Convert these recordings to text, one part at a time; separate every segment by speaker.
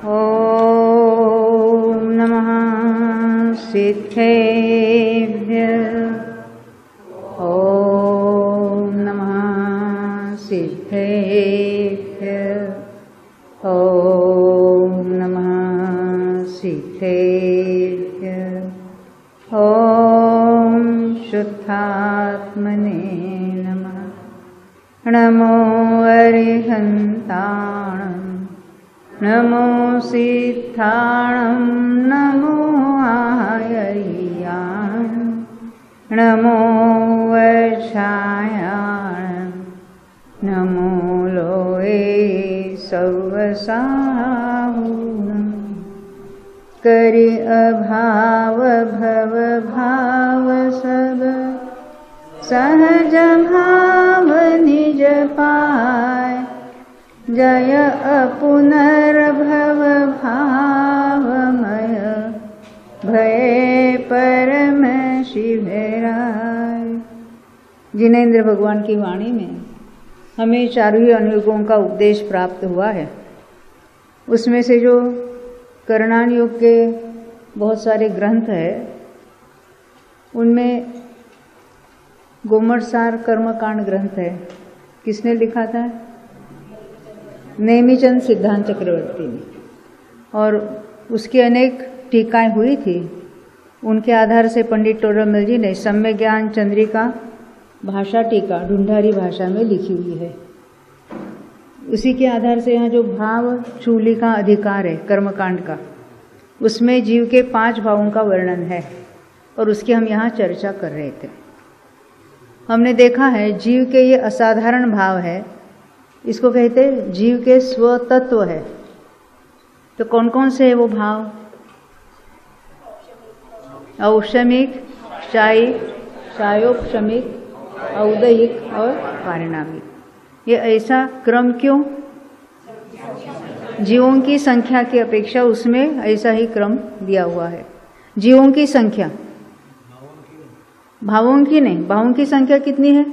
Speaker 1: ॐ नमः सिद्धेभ्यः। ॐ नमः सिद्धेभ्यः। ॐ नमः सिद्धेभ्यः। ॐ शुद्धात्मने नमः। नमो अरिहन्ताणं नमो सिद्धाणं नमो आयर्यां नमो वर्षायां नमो लोये सवसाहुनं करि अभाव भव भाव सब सहज भाव निज पाय जय अपुनर्भव भावमय भय परम शिवराय। जिनेंद्र भगवान की वाणी में हमें चारों ही अनुयोगों का उपदेश प्राप्त हुआ है। उसमें से जो करणान योग के बहुत सारे ग्रंथ है उनमें गोमटसार कर्मकांड ग्रंथ है। किसने लिखा था? नेमिचंद सिद्धांत चक्रवर्ती ने। और उसकी अनेक टीकाएं हुई थी। उनके आधार से पंडित टोडरमल जी ने सम्यक ज्ञान चंद्रिका भाषा टीका ढूंढारी भाषा में लिखी हुई है। उसी के आधार से यहाँ जो भाव चूली का अधिकार है कर्मकांड का, उसमें जीव के 5 भावों का वर्णन है और उसकी हम यहाँ चर्चा कर रहे थे। हमने देखा है जीव के ये असाधारण भाव है, इसको कहते हैं जीव के स्वतत्व है। तो कौन कौन से है वो भाव? औषमिक, शायिक, शायोपशमिक, औदयिक और पारिणामिक। ये ऐसा क्रम क्यों? जीवों की संख्या की अपेक्षा उसमें ऐसा ही क्रम दिया हुआ है। जीवों की संख्या, भावों की नहीं। भावों की संख्या कितनी है?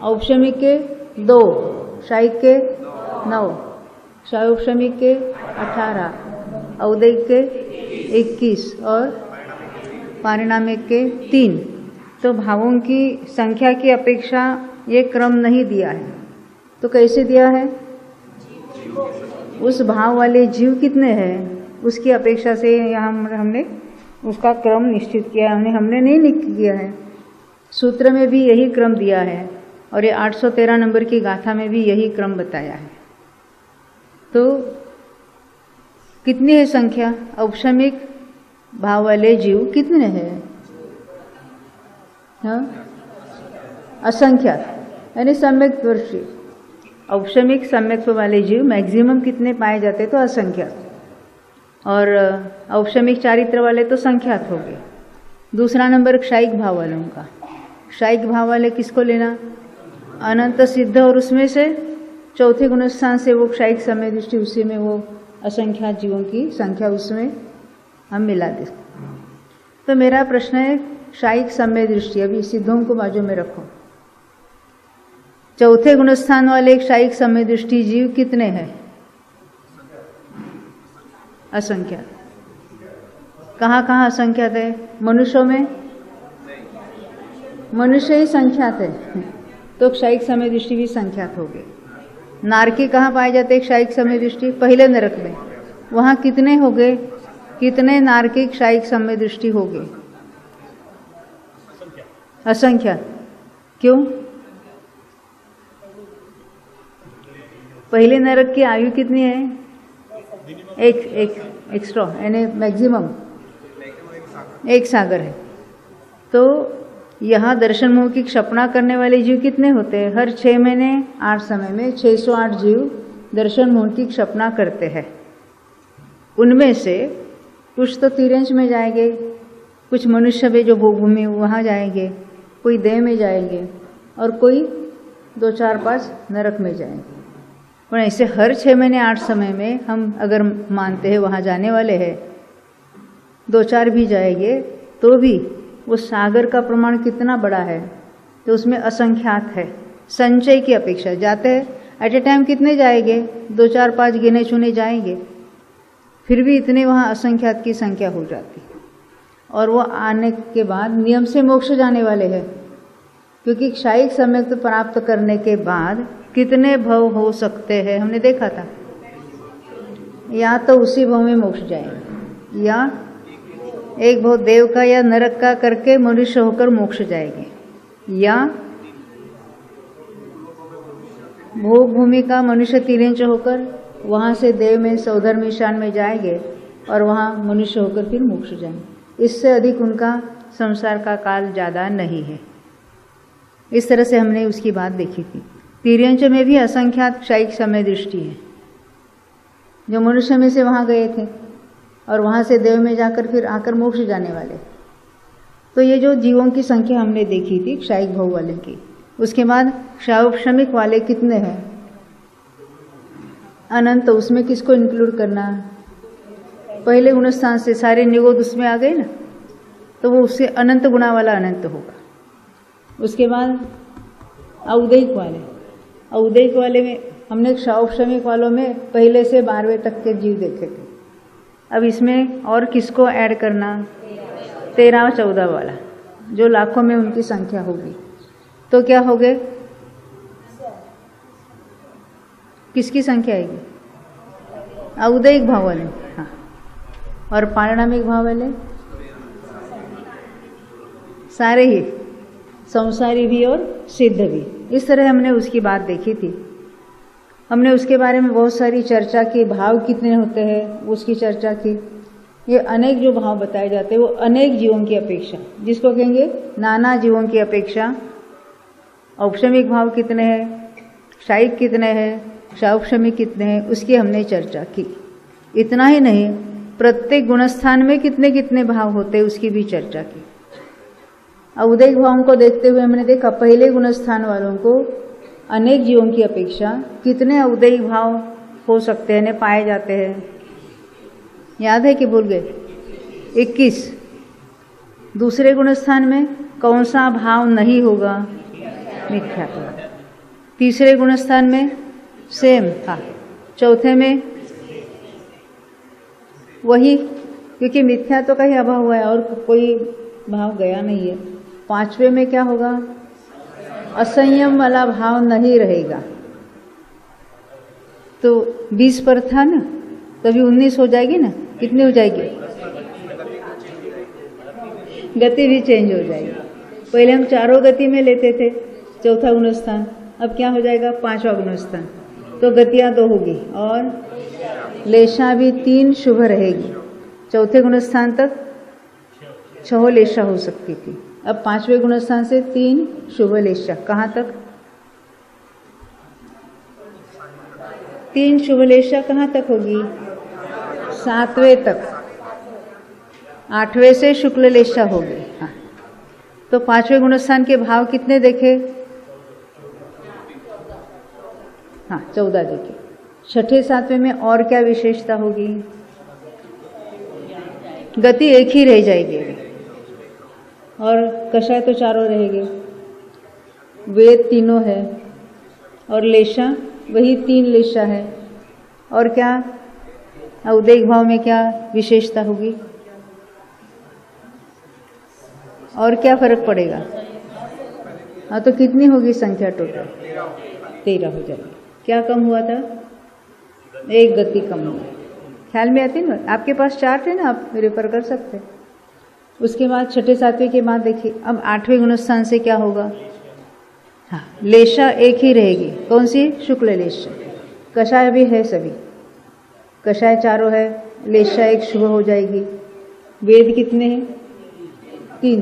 Speaker 1: औपशमिक के 2, शायिक के 9, शायोपशमिक के 18, औदयिक के 21 और पारिणामिक के 3। तो भावों की संख्या की अपेक्षा ये क्रम नहीं दिया है। तो कैसे दिया है? उस भाव वाले जीव कितने हैं उसकी अपेक्षा से यहाँ हमने उसका क्रम निश्चित किया है। हमने नहीं लिख किया है। सूत्र में भी यही क्रम दिया है और ये 813 नंबर की गाथा में भी यही क्रम बताया है। तो कितनी है संख्या? औपशमिक भाव वाले जीव कितने हैं? हाँ, असंख्यात यानी सम्यक्तवर्षी। औपशमिक सम्यक्त्व वाले जीव मैक्सिमम कितने पाए जाते? तो असंख्यात। और औपशमिक चारित्र वाले तो संख्यात हो गए। दूसरा नंबर क्षायिक भाव वालों का। क्षायिक भाव वाले किसको लेना? अनंत सिद्ध और उसमें से चौथे गुणस्थान से वो क्षायिक समय दृष्टि, उसी में वो असंख्यात जीवों की संख्या उसमें हम मिला दे। तो मेरा प्रश्न है क्षायिक समय दृष्टि, अभी सिद्धों को बाजू में रखो। चौथे गुणस्थान वाले क्षायिक समय दृष्टि जीव कितने हैं? असंख्यात। कहाँ कहाँ असंख्यात है? मनुष्यों में मनुष्य ही संख्यात है, तो क्षायिक समय दृष्टि भी संख्यात हो गए। नारकी कहाँ पाए जाते हैं क्षायिक समय दृष्टि? पहले नरक में। वहाँ कितने हो गए? कितने नारकी क्षायिक समय दृष्टि हो गए? असंख्यात। क्यों? पहले नरक की आयु कितनी है? एक एक्स्ट्रा यानी मैक्सिमम एक सागर है। तो यहाँ दर्शन मोह की क्षपणा करने वाले जीव कितने होते हैं? हर 6 महीने 8 समय में 608 जीव दर्शन मोह की क्षपणा करते हैं। उनमें से कुछ तो तिरंज में जाएंगे, कुछ मनुष्य में जो भूमि वहाँ जाएंगे, कोई देह में जाएंगे और कोई 2, 4, 5 नरक में जाएंगे। पर ऐसे हर 6 महीने 8 समय में हम अगर मानते हैं वहाँ जाने वाले हैं, 2, 4 भी जाएंगे तो भी वो सागर का प्रमाण कितना बड़ा है? तो उसमें असंख्यात है। संचय की अपेक्षा जाते हैं एट ए टाइम कितने जाएंगे? 2 4 5 गिने चुने जाएंगे, फिर भी इतने वहाँ असंख्यात की संख्या हो जाती। और वो आने के बाद नियम से मोक्ष जाने वाले हैं, क्योंकि क्षायिक सम्यक प्राप्त करने के बाद कितने भव हो सकते हैं हमने देखा था। या तो उसी भव में मोक्ष जाएंगे, या एक भव देव का या नरक का करके मनुष्य होकर मोक्ष जाएंगे, या भोग भूमि का मनुष्य 3 इंच होकर वहाँ से देव में सौधर्म ईशान में जाएंगे और वहाँ मनुष्य होकर फिर मोक्ष जाएंगे। इससे अधिक उनका संसार का काल ज़्यादा नहीं है। इस तरह से हमने उसकी बात देखी थी। तिर्यंच में भी असंख्यात क्षायिक समय दृष्टि है, जो मनुष्य में से वहाँ गए थे और वहाँ से देव में जाकर फिर आकर मोक्ष जाने वाले। तो ये जो जीवों की संख्या हमने देखी थी क्षायिक भोग वाले की, उसके बाद क्षायोपशमिक वाले कितने हैं? अनंत। उसमें किसको इंक्लूड करना? पहले गुणस्थान से सारे निगोद उसमें आ गए ना, तो वो उससे अनंत गुणा वाला अनंत होगा। उसके बाद औदैहिक वाले, औदैहिक वाले में हमने क्षायोपशमिक वालों में पहले से 12वें तक के जीव देखे थे। अब इसमें और किसको ऐड करना? 13 और 14 वाला, जो लाखों में उनकी संख्या होगी। तो क्या हो गए? किसकी संख्या आएगी? औदैहिक भाव वाले, हाँ। और पारिणामिक भाव वाले सारे ही, संसारी भी और सिद्ध भी। इस तरह हमने उसकी बात देखी थी। हमने उसके बारे में बहुत सारी चर्चा की, भाव कितने होते हैं उसकी चर्चा की। ये अनेक जो भाव बताए जाते हैं वो अनेक जीवों की अपेक्षा, जिसको कहेंगे नाना जीवों की अपेक्षा। औपशमिक भाव कितने हैं, क्षायिक कितने हैं, क्षायोपशमिक कितने हैं, उसकी हमने चर्चा की। इतना ही नहीं, प्रत्येक गुणस्थान में कितने कितने भाव होते हैं उसकी भी चर्चा की। औदैहिक भावों को देखते हुए हमने देखा पहले गुणस्थान वालों को अनेक जीवों की अपेक्षा कितने औदैहिक भाव हो सकते हैं, पाए जाते हैं। याद है कि भूल गए? 21। दूसरे गुणस्थान में कौन सा भाव नहीं होगा? मिथ्यात्व। तीसरे गुणस्थान में सेम था। चौथे में वही, क्योंकि मिथ्यात्व का ही अभाव हुआ है और कोई भाव गया नहीं है। 5वें में क्या होगा? असंयम वाला भाव नहीं रहेगा। तो 20 पर था ना, तभी 19 हो जाएगी ना। कितनी हो जाएगी? गति भी चेंज हो जाएगी। पहले हम 4 गति में लेते थे, चौथा गुणस्थान, अब क्या हो जाएगा? 5वां गुणस्थान। तो गतियाँ 2 होगी और लेशा भी 3 शुभ रहेगी। चौथे गुणस्थान तक 6 लेशा हो सकती थी, अब 5वें गुणस्थान से 3 शुभ लेशा। कहाँ तक? 3 शुभ लेशा कहाँ तक होगी? 7वें तक। 8वें से शुक्ल लेशा होगी। हाँ, तो 5वें गुणस्थान के भाव कितने देखे? हाँ, 14 देखे। 6ठे 7वें में और क्या विशेषता होगी? गति एक ही रह जाएगी और कषाय तो 4 रहेंगे। वेद 3 है और लेशा वही 3 लेशा है। और क्या औदैहिक भाव में क्या विशेषता होगी? और क्या फर्क पड़ेगा? हाँ, तो कितनी होगी संख्या टोटल? 13 हो जाएगी। क्या कम हुआ था? 1 गति कम हुआ। ख्याल में आती ना? आपके पास चार्ट है ना, आप रेफर कर सकते हैं। उसके बाद 6ठे 7वें के बाद देखिए, अब 8वें गुणस्थान से क्या होगा? हाँ, लेशा एक ही रहेगी। कौन सी? शुक्ल लेशा। कषाय भी है सभी, कषाय 4 है, लेशा 1 शुभ हो जाएगी। वेद कितने हैं? 3।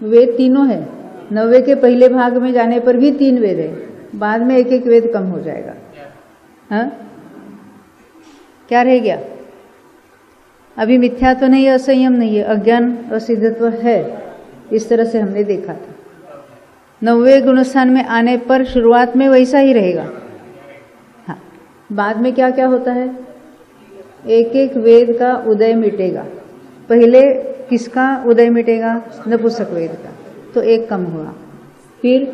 Speaker 1: वेद 3 है। 9वें के पहले भाग में जाने पर भी 3 वेद है, बाद में 1-1 वेद कम हो जाएगा। हाँ, क्या रह गया? अभी मिथ्या तो नहीं है, असंयम नहीं है, अज्ञान असिद्धत्व है। इस तरह से हमने देखा था। 9वें गुणस्थान में आने पर शुरुआत में वैसा ही रहेगा। हाँ, बाद में क्या क्या होता है? 1-1 वेद का उदय मिटेगा। पहले किसका उदय मिटेगा? नपुंसक वेद का, तो 1 कम हुआ। फिर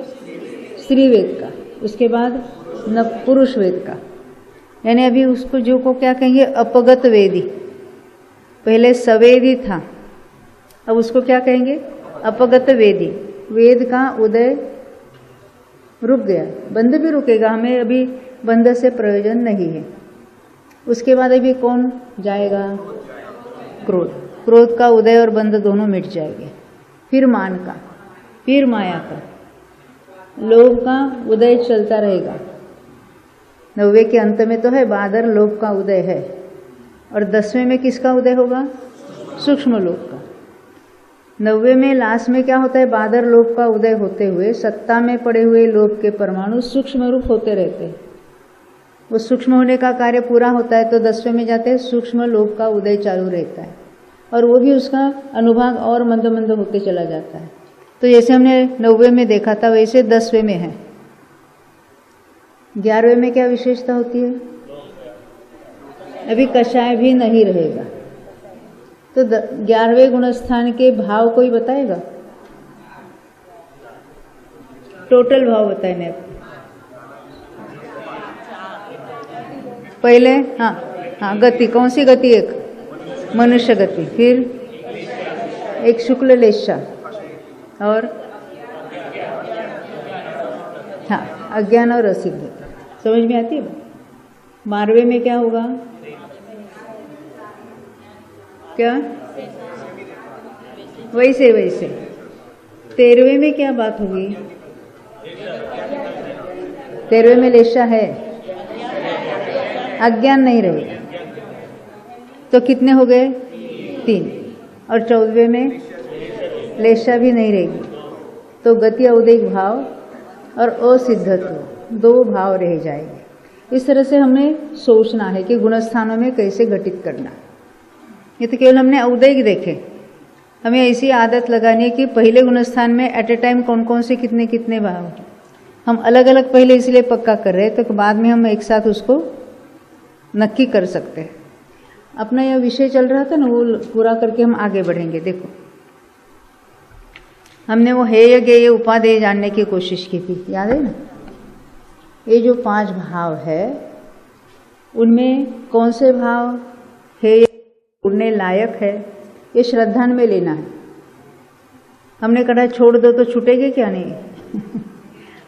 Speaker 1: स्त्री वेद का, उसके बाद न पुरुष वेद का, यानी अभी उसको जो को क्या कहेंगे अपगत वेदी। पहले सवेदी था, अब उसको क्या कहेंगे अपगत वेदी। वेद का उदय रुक गया, बंध भी रुकेगा, हमें अभी बंध से प्रयोजन नहीं है। उसके बाद अभी कौन जाएगा क्रोध, क्रोध का उदय और बंध दोनों मिट जाएंगे। फिर मान का, फिर माया का, लोभ का उदय चलता रहेगा। 9वें के अंत में तो है बादर लोभ का उदय है, और 10वें में किसका उदय होगा सूक्ष्म लोभ का। 90 में लास्ट में क्या होता है बादर लोभ का उदय होते हुए सत्ता में पड़े हुए लोभ के परमाणु सूक्ष्म रूप होते रहते हैं। वो सूक्ष्म होने का कार्य पूरा होता है तो 10वें में जाते हैं सूक्ष्म लोभ का उदय चालू रहता है, और वो भी उसका अनुभाग और मंद मंद होते चला जाता है। तो जैसे हमने 90 में देखा था वैसे 10वें में है। 11वें में क्या विशेषता होती है, अभी कषाय भी नहीं रहेगा। तो 11वें गुणस्थान के भाव कोई बताएगा, टोटल भाव बताए ने पहले। हाँ गति, कौन सी गति, एक मनुष्य गति, फिर एक शुक्ल लेशा, और हाँ अज्ञान और असिद्ध। समझ में आती है। 12वें में क्या होगा, क्या वैसे वैसे। 13वें में क्या बात होगी, 13वें में लेशा है, अज्ञान नहीं रहेगा। तो कितने हो गए 3, और 14वें में लेशा भी नहीं रहेगी, तो गति औदिक भाव और असिद्धत्व 2 भाव रह जाएंगे। इस तरह से हमें सोचना है कि गुणस्थानों में कैसे घटित करना। ये तो केवल हमने औदिक देखे, हमें ऐसी आदत लगानी है कि पहले गुणस्थान में एट ए टाइम कौन कौन से कितने कितने भाव। हम अलग अलग पहले इसलिए पक्का कर रहे हैं तो बाद में हम एक साथ उसको नक्की कर सकते हैं। अपना यह विषय चल रहा था ना, वो पूरा करके हम आगे बढ़ेंगे। देखो हमने वो हेय गेय उपादेय जानने की कोशिश की थी, याद है ना। ये जो 5 भाव है उनमें कौन से भाव हेय उड़ने लायक है, ये श्रद्धा में लेना है। हमने कहा छोड़ दो तो छूटेगे क्या, नहीं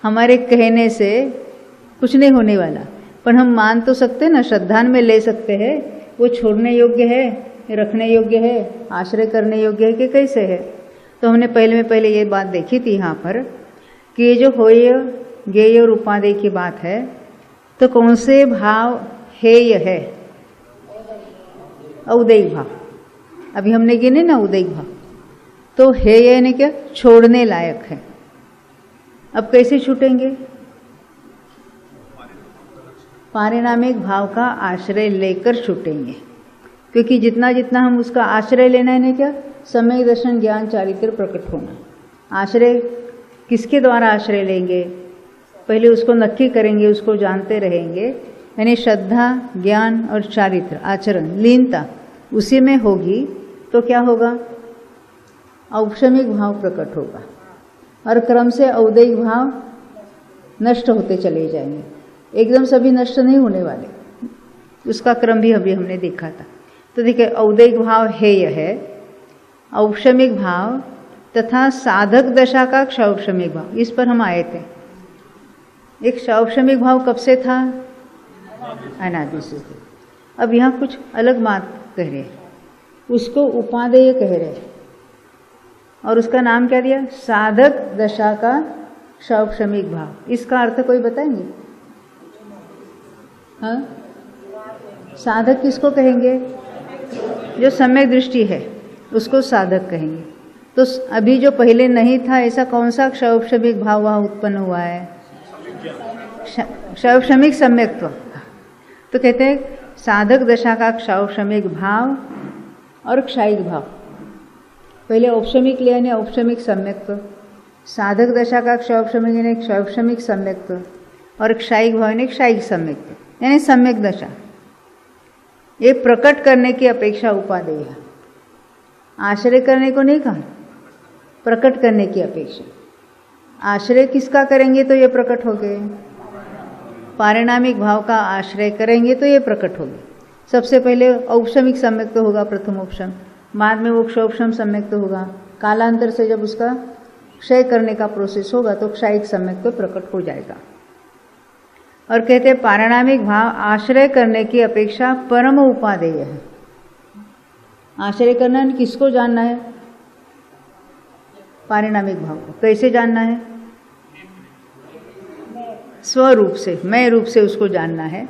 Speaker 1: हमारे कहने से कुछ नहीं होने वाला, पर हम मान तो सकते ना, श्रद्धा में ले सकते हैं। वो छोड़ने योग्य है, रखने योग्य है, आश्रय करने योग्य है कि कैसे है। तो हमने पहले ये बात देखी थी यहाँ पर कि ये जो होय गेय और उपादेय की बात है, तो कौन से भाव हेय है, औदिक भाव। अभी हमने गिने ना औदिक भाव, तो हेय यानी क्या, छोड़ने लायक है। अब कैसे छूटेंगे, पारिणामिक भाव का आश्रय लेकर छूटेंगे, क्योंकि जितना जितना हम उसका आश्रय लेना है ना, क्या समय दर्शन ज्ञान चारित्र प्रकट होना। आश्रय किसके द्वारा आश्रय लेंगे, पहले उसको नक्की करेंगे, उसको जानते रहेंगे, यानी श्रद्धा ज्ञान और चारित्र आचरण लीनता उसी में होगी। तो क्या होगा, औपशमिक भाव प्रकट होगा, और क्रम से औदिक भाव नष्ट होते चले जाएंगे। एकदम सभी नष्ट नहीं होने वाले, उसका क्रम भी अभी हमने देखा था। तो देखिए औदिक भाव हेय है, औपशमिक भाव तथा साधक दशा का क्षौपशमिक भाव, इस पर हम आए थे। एक क्षौपशमिक भाव कब से था, अनादि से थे। अब यहाँ कुछ अलग बात कह रहे हैं, उसको उपादेय कह रहे हैं, और उसका नाम क्या दिया, साधक दशा का क्षौपशमिक भाव। इसका अर्थ कोई बताएंगे, हाँ साधक किसको कहेंगे, जो सम्यक दृष्टि है उसको साधक कहेंगे। तो अभी जो पहले नहीं था ऐसा कौन सा क्षौपशमिक भाव वहाँ उत्पन्न हुआ है, क्षौपशमिक सम्यक्त्व। तो कहते हैं साधक दशा का क्षौपशमिक भाव और क्षायिक भाव। पहले औपशमिक लिया यानी औपशमिक सम्यक्त्व, साधक दशा का क्षौपशमिक यानी क्षौपशमिक सम्यक्त्व, और क्षायिक भाव यानी क्षायिक सम्यक्त्व यानी सम्यक दशा। ये प्रकट करने की अपेक्षा उपादेय है, आश्रय करने को नहीं कहा, प्रकट करने की अपेक्षा। आश्रय किसका करेंगे तो ये प्रकट होगे, पारिणामिक भाव का आश्रय करेंगे तो ये प्रकट होगी। सबसे पहले औपशमिक सम्यक तो होगा प्रथम उपशम, बाद में वो क्षोपशम सम्यक तो होगा, कालांतर से जब उसका क्षय करने का प्रोसेस होगा तो क्षायिक सम्यक तो प्रकट हो जाएगा। और कहते हैं पारिणामिक भाव आश्रय करने की अपेक्षा परम उपादेय है। आश्रय करना है, किसको जानना है, पारिणामिक भाव को। कैसे जानना है, स्वरूप से, मैं रूप से उसको जानना है,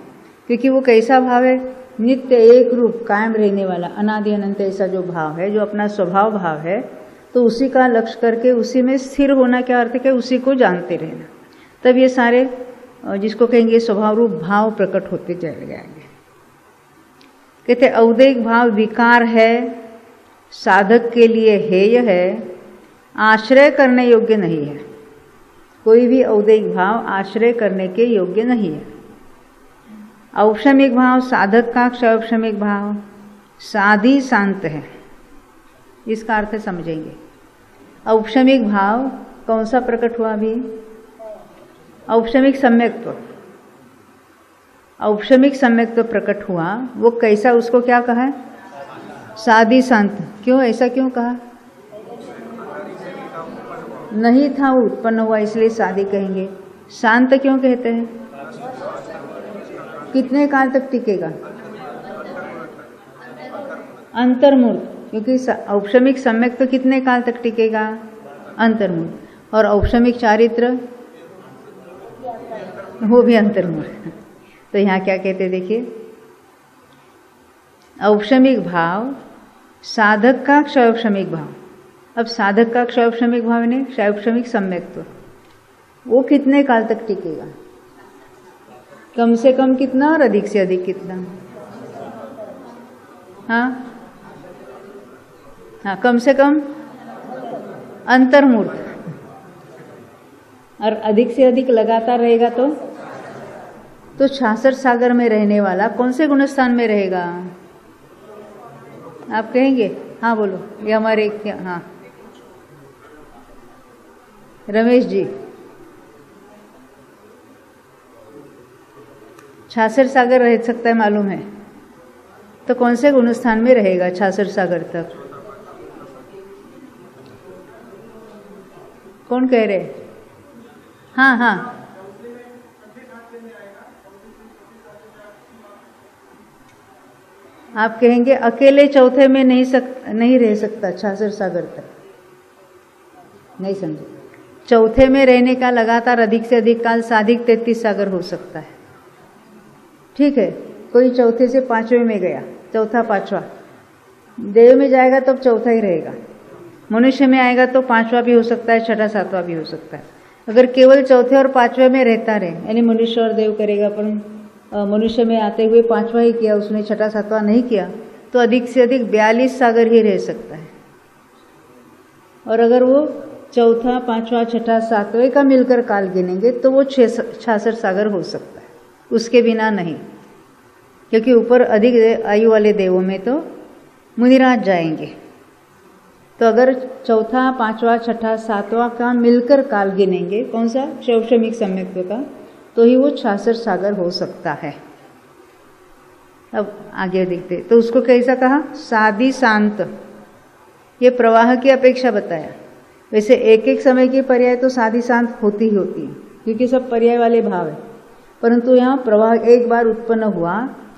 Speaker 1: क्योंकि वो कैसा भाव है, नित्य एक रूप कायम रहने वाला अनादि अनंत ऐसा जो भाव है, जो अपना स्वभाव भाव है, तो उसी का लक्ष्य करके उसी में स्थिर होना क्या अर्थ है, उसी को जानते रहना। तब ये सारे जिसको कहेंगे स्वभाव रूप भाव प्रकट होते चले जाएंगे। कहते औदैहिक भाव विकार है, साधक के लिए हेय है, आश्रय करने योग्य नहीं है। कोई भी औदैहिक भाव आश्रय करने के योग्य नहीं है। औपशमिक भाव साधक का क्षौपशमिक भाव साधी शांत है, इसका अर्थ समझेंगे। औपशमिक भाव कौन सा प्रकट हुआ अभी, औपशमिक सम्यक्त्व। औपशमिक सम्यक्त्व प्रकट हुआ, वो कैसा, उसको क्या कहा है, साधी शांत। क्यों, ऐसा क्यों कहा, नहीं था वो उत्पन्न हुआ इसलिए साधी कहेंगे। शांत क्यों कहते हैं, कितने काल तक टिकेगा, अंतर्मूर्त, क्योंकि औपशमिक सम्यक तो कितने काल तक टिकेगा, अंतर्मूर्त। और औपशमिक चारित्र वो भी अंतर्मूर्त। तो यहाँ क्या कहते देखिए, औपशमिक भाव साधक का क्षौपशमिक भाव। अब साधक का क्षौपशमिक भाव ने क्षौपशमिक सम्यक्त्व, वो कितने काल तक टिकेगा, कम से कम कितना और अधिक से अधिक कितना, हाँ हाँ, कम से कम अंतर्मूर्त, और अधिक से अधिक लगातार रहेगा तो 66 सागर में रहने वाला कौन से गुणस्थान में रहेगा, आप कहेंगे, हाँ बोलो, ये हमारे क्या, हाँ रमेश जी, 66 सागर रह सकता है मालूम है, तो कौन से गुणस्थान में रहेगा 66 सागर तक, कौन कह रहे, हाँ हाँ, आप कहेंगे अकेले चौथे में नहीं रह सकता 66 सागर तक, नहीं समझे। चौथे में रहने का लगातार अधिक से अधिक काल साधिक 33 सागर हो सकता है, ठीक है। कोई चौथे से पांचवें में गया, चौथा पांचवा, देव में जाएगा तो चौथा ही रहेगा, मनुष्य में आएगा तो पांचवा भी हो सकता है, छठा सातवां भी हो सकता है। अगर केवल चौथे और पांचवें में रहता रहे, यानी मनुष्य और देव करेगा, पर मनुष्य में आते हुए पांचवा ही किया, उसने छठा सातवां नहीं किया, तो अधिक से अधिक 42 सागर ही रह सकता है। और अगर वो चौथा पांचवा छठा सातवें का मिलकर काल गिनेंगे तो वो 66 सागर हो सकता है, उसके बिना नहीं, क्योंकि ऊपर अधिक आयु वाले देवों में तो मुनिराज जाएंगे। तो अगर चौथा पांचवा छठा सातवां का मिलकर काल गिनेंगे, कौन सा, क्षौपशमिक सम्यक्त्व का, तो ही वो 66 सागर हो सकता है। अब आगे देखते, तो उसको कैसा कहा, साधी शांत, ये प्रवाह की अपेक्षा बताया। वैसे एक एक समय की पर्याय तो साधी शांत होती ही होती है, क्योंकि सब पर्याय वाले भाव है, परंतु यहाँ प्रवाह एक बार उत्पन्न हुआ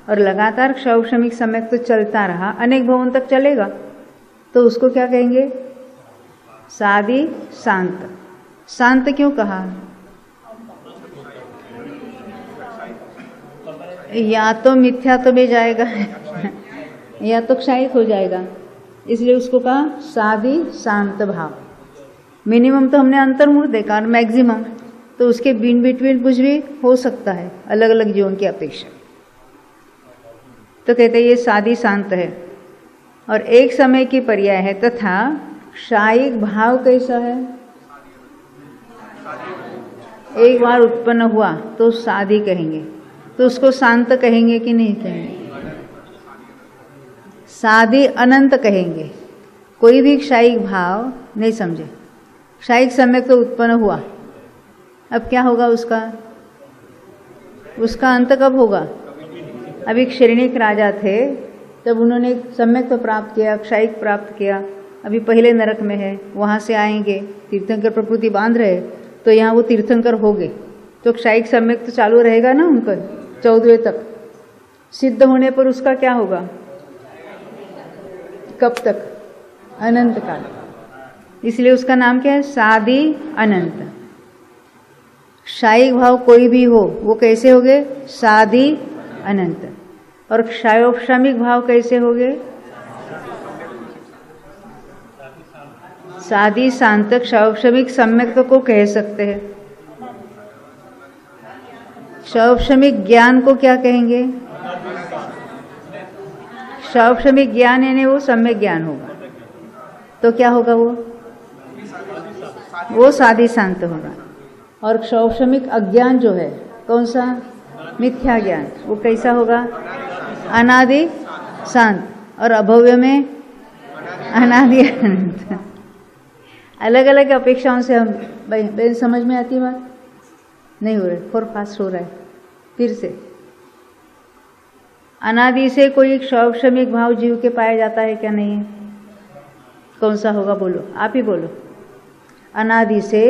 Speaker 1: और लगातार क्षौपशमिक सम्यक तो चलता रहा, अनेक भवन तक चलेगा, तो उसको क्या कहेंगे, साधी शांत। शांत क्यों कहा, या तो मिथ्यात्व में जाएगा या तो क्षयिक हो जाएगा, इसलिए उसको कहा साधी शांत भाव। मिनिमम तो हमने अंतर्मूर्त देखा, और मैक्सिमम तो उसके बीन बिटवीन कुछ भी हो सकता है अलग अलग जीवन की अपेक्षा। तो कहते हैं ये साधी शांत है और एक समय की पर्याय है। तथा क्षायिक भाव कैसा है, एक बार उत्पन्न हुआ तो साधी कहेंगे, तो उसको शांत कहेंगे कि नहीं कहेंगे, साधी अनंत कहेंगे। कोई भी क्षायिक भाव नहीं समझे, क्षायिक सम्यक तो उत्पन्न हुआ अब क्या होगा उसका अंत कब होगा? अभी क्षणिक राजा थे, तब उन्होंने सम्यक तो प्राप्त किया, क्षायिक प्राप्त किया, अभी पहले नरक में है, वहाँ से आएंगे, तीर्थंकर प्रकृति बांध रहे, तो यहाँ वो तीर्थंकर हो गए, तो क्षायिक सम्यक तो चालू रहेगा ना उनका 14वें तक। सिद्ध होने पर उसका क्या होगा? कब तक? अनंत काल। इसलिए उसका नाम क्या है? सादि अनंत। क्षायिक भाव कोई भी हो वो कैसे हो गए? सादि अनंत। और क्षायोपशामिक भाव कैसे हो गए? सादि शांत। क्षायोपशमिक सम्यक को कह सकते हैं। क्षायोपशमिक ज्ञान को क्या कहेंगे? क्षायोपशमिक ज्ञान यानी वो सम्यक ज्ञान होगा, तो क्या होगा? वो सादि शांत होगा। और क्षायोपशमिक अज्ञान जो है कौन सा? मिथ्या ज्ञान। वो कैसा होगा? अनादि शांत। और अभव्य में अनादि अनंत। अलग अलग अपेक्षाओं से हम भाई समझ में आती बात? नहीं हो रहा, फॉर फास्ट हो रहा है। फिर से अनादि से कोई क्षायोपशमिक भाव जीव के पाया जाता है क्या? नहीं है। कौन सा होगा? बोलो, आप ही बोलो। अनादि से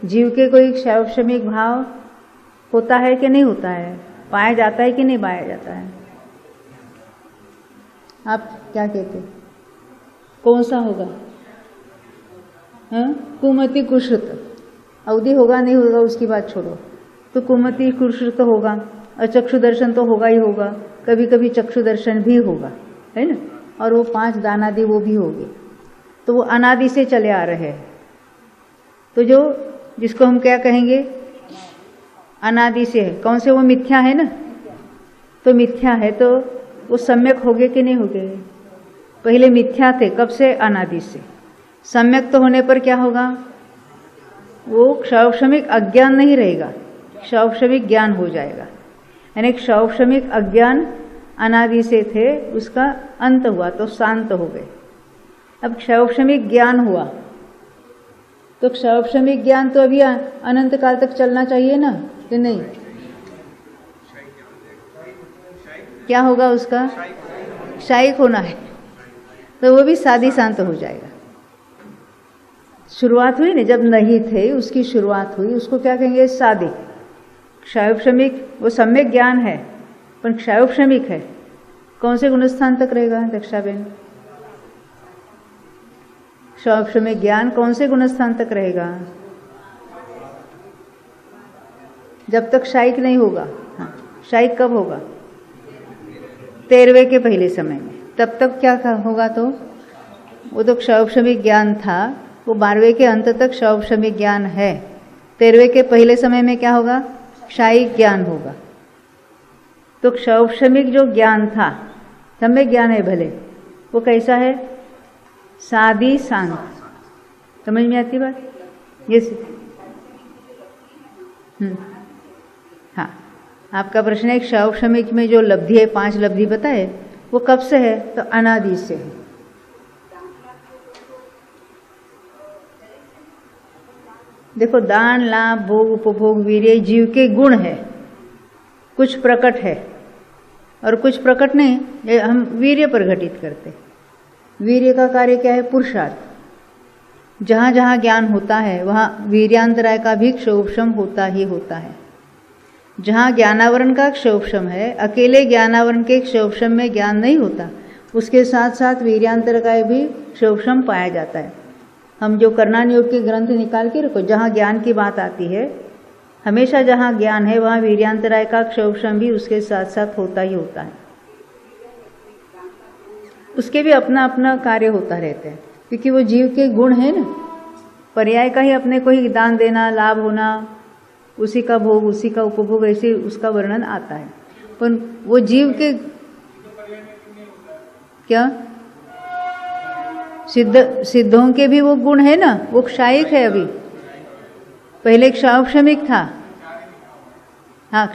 Speaker 1: जीव के कोई क्षायोपशमिक भाव होता है कि नहीं होता है? पाया जाता है कि नहीं पाया जाता है? आप क्या कहते? कौन सा होगा? कुमति कुश्रुत। अवधि होगा नहीं होगा उसकी बात छोड़ो, तो कुमति कुश्रुत होगा, और चक्षु दर्शन तो होगा ही होगा, कभी कभी चक्षु दर्शन भी होगा, है ना। और वो 5 दानादि वो भी होंगे, तो वो अनादि से चले आ रहे हैं। तो जो जिसको हम क्या कहेंगे? अनादि से है। कौन से? वो मिथ्या है ना। तो मिथ्या है तो वो सम्यक हो गए कि नहीं हो गए? पहले मिथ्या थे, कब से? अनादि से। सम्यक तो होने पर क्या होगा? वो क्षायोपशमिक अज्ञान नहीं रहेगा, क्षायोपशमिक ज्ञान हो जाएगा। यानी क्षायोपशमिक अज्ञान अनादि से थे, उसका अंत हुआ तो शांत हो गए। अब क्षायोपशमिक ज्ञान हुआ, तो क्षायोपशमिक ज्ञान तो अभी अनंत काल तक चलना चाहिए ना, कि नहीं? क्या होगा उसका? क्षायिक होना है, तो वो भी सादि शांत हो जाएगा। शुरुआत हुई ना, जब नहीं थे उसकी शुरुआत हुई, उसको क्या कहेंगे? सादि। क्षायोपशमिक वो सम्यक ज्ञान है, पर क्षायोपशमिक है। कौन से गुणस्थान तक रहेगा दक्षाबेन? क्षायोपशमिक ज्ञान कौन से गुणस्थान तक रहेगा? जब तक क्षायिक नहीं होगा। हाँ, क्षायिक कब होगा? 13वें के पहले समय में। तब तक क्या होगा? तो वो तो क्षायोपशमिक ज्ञान था, वो 12वें के अंत तक क्षायोपशमिक ज्ञान है। 13वें के पहले समय में क्या होगा? क्षायिक ज्ञान होगा। तो क्षायोपशमिक जो ज्ञान था, सम्यक ज्ञान है भले, वो कैसा है? सादि शांत। समझ में आती बात? ये हाँ, आपका प्रश्न है क्षायोपशमिक में जो लब्धि है, 5 लब्धि बताए, वो कब से है? तो अनादि से है। देखो, दान, लाभ, भोग, उपभोग, वीर्य जीव के गुण है। कुछ प्रकट है और कुछ प्रकट नहीं। ये हम वीर्य पर घटित करते। वीर्य का कार्य क्या है? पुरुषार्थ। जहाँ जहाँ ज्ञान होता है वहाँ वीर्यांतराय का भी क्षोभशम होता ही होता है। जहाँ ज्ञानावरण का क्षोभशम है, अकेले ज्ञानावरण के क्षोभशम में ज्ञान नहीं होता, उसके साथ साथ वीर्यांतर का भी क्षोभशम पाया जाता है। हम जो करणान योग के ग्रंथ निकाल के रखो, जहाँ ज्ञान की बात आती है, हमेशा जहाँ ज्ञान है वहाँ वीर्यांतराय का क्षोभशम भी उसके साथ साथ होता ही होता है। उसके भी अपना अपना कार्य होता रहता है, क्योंकि वो जीव के गुण है ना। पर्याय का ही अपने को ही दान देना, लाभ होना, उसी का भोग, उसी का उपभोग, ऐसे उसका वर्णन आता है। पर वो जीव के क्या सिद्धों के भी वो गुण है ना, वो क्षायिक है। अभी पहले क्षायोपशमिक था। हाँ,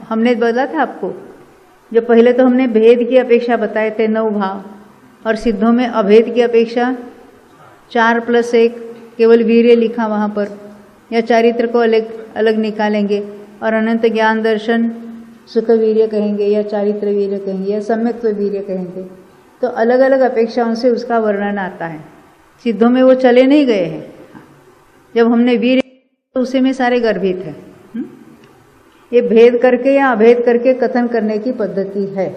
Speaker 1: हमने बोला था आपको, जो पहले तो हमने भेद की अपेक्षा बताए थे 9 भाव, और सिद्धों में अभेद की अपेक्षा 4+1 केवल वीर्य लिखा वहाँ पर, या चारित्र को अलग अलग निकालेंगे और अनंत ज्ञान दर्शन सुख वीर्य कहेंगे या चारित्र वीर्य कहेंगे या सम्यक्त्व वीर्य कहेंगे, तो अलग अलग अपेक्षाओं से उसका वर्णन आता है। सिद्धों में वो चले नहीं गए हैं। जब हमने वीर्य तो उसी में सारे गर्भित है। ये भेद करके या अभेद करके कथन करने की पद्धति है।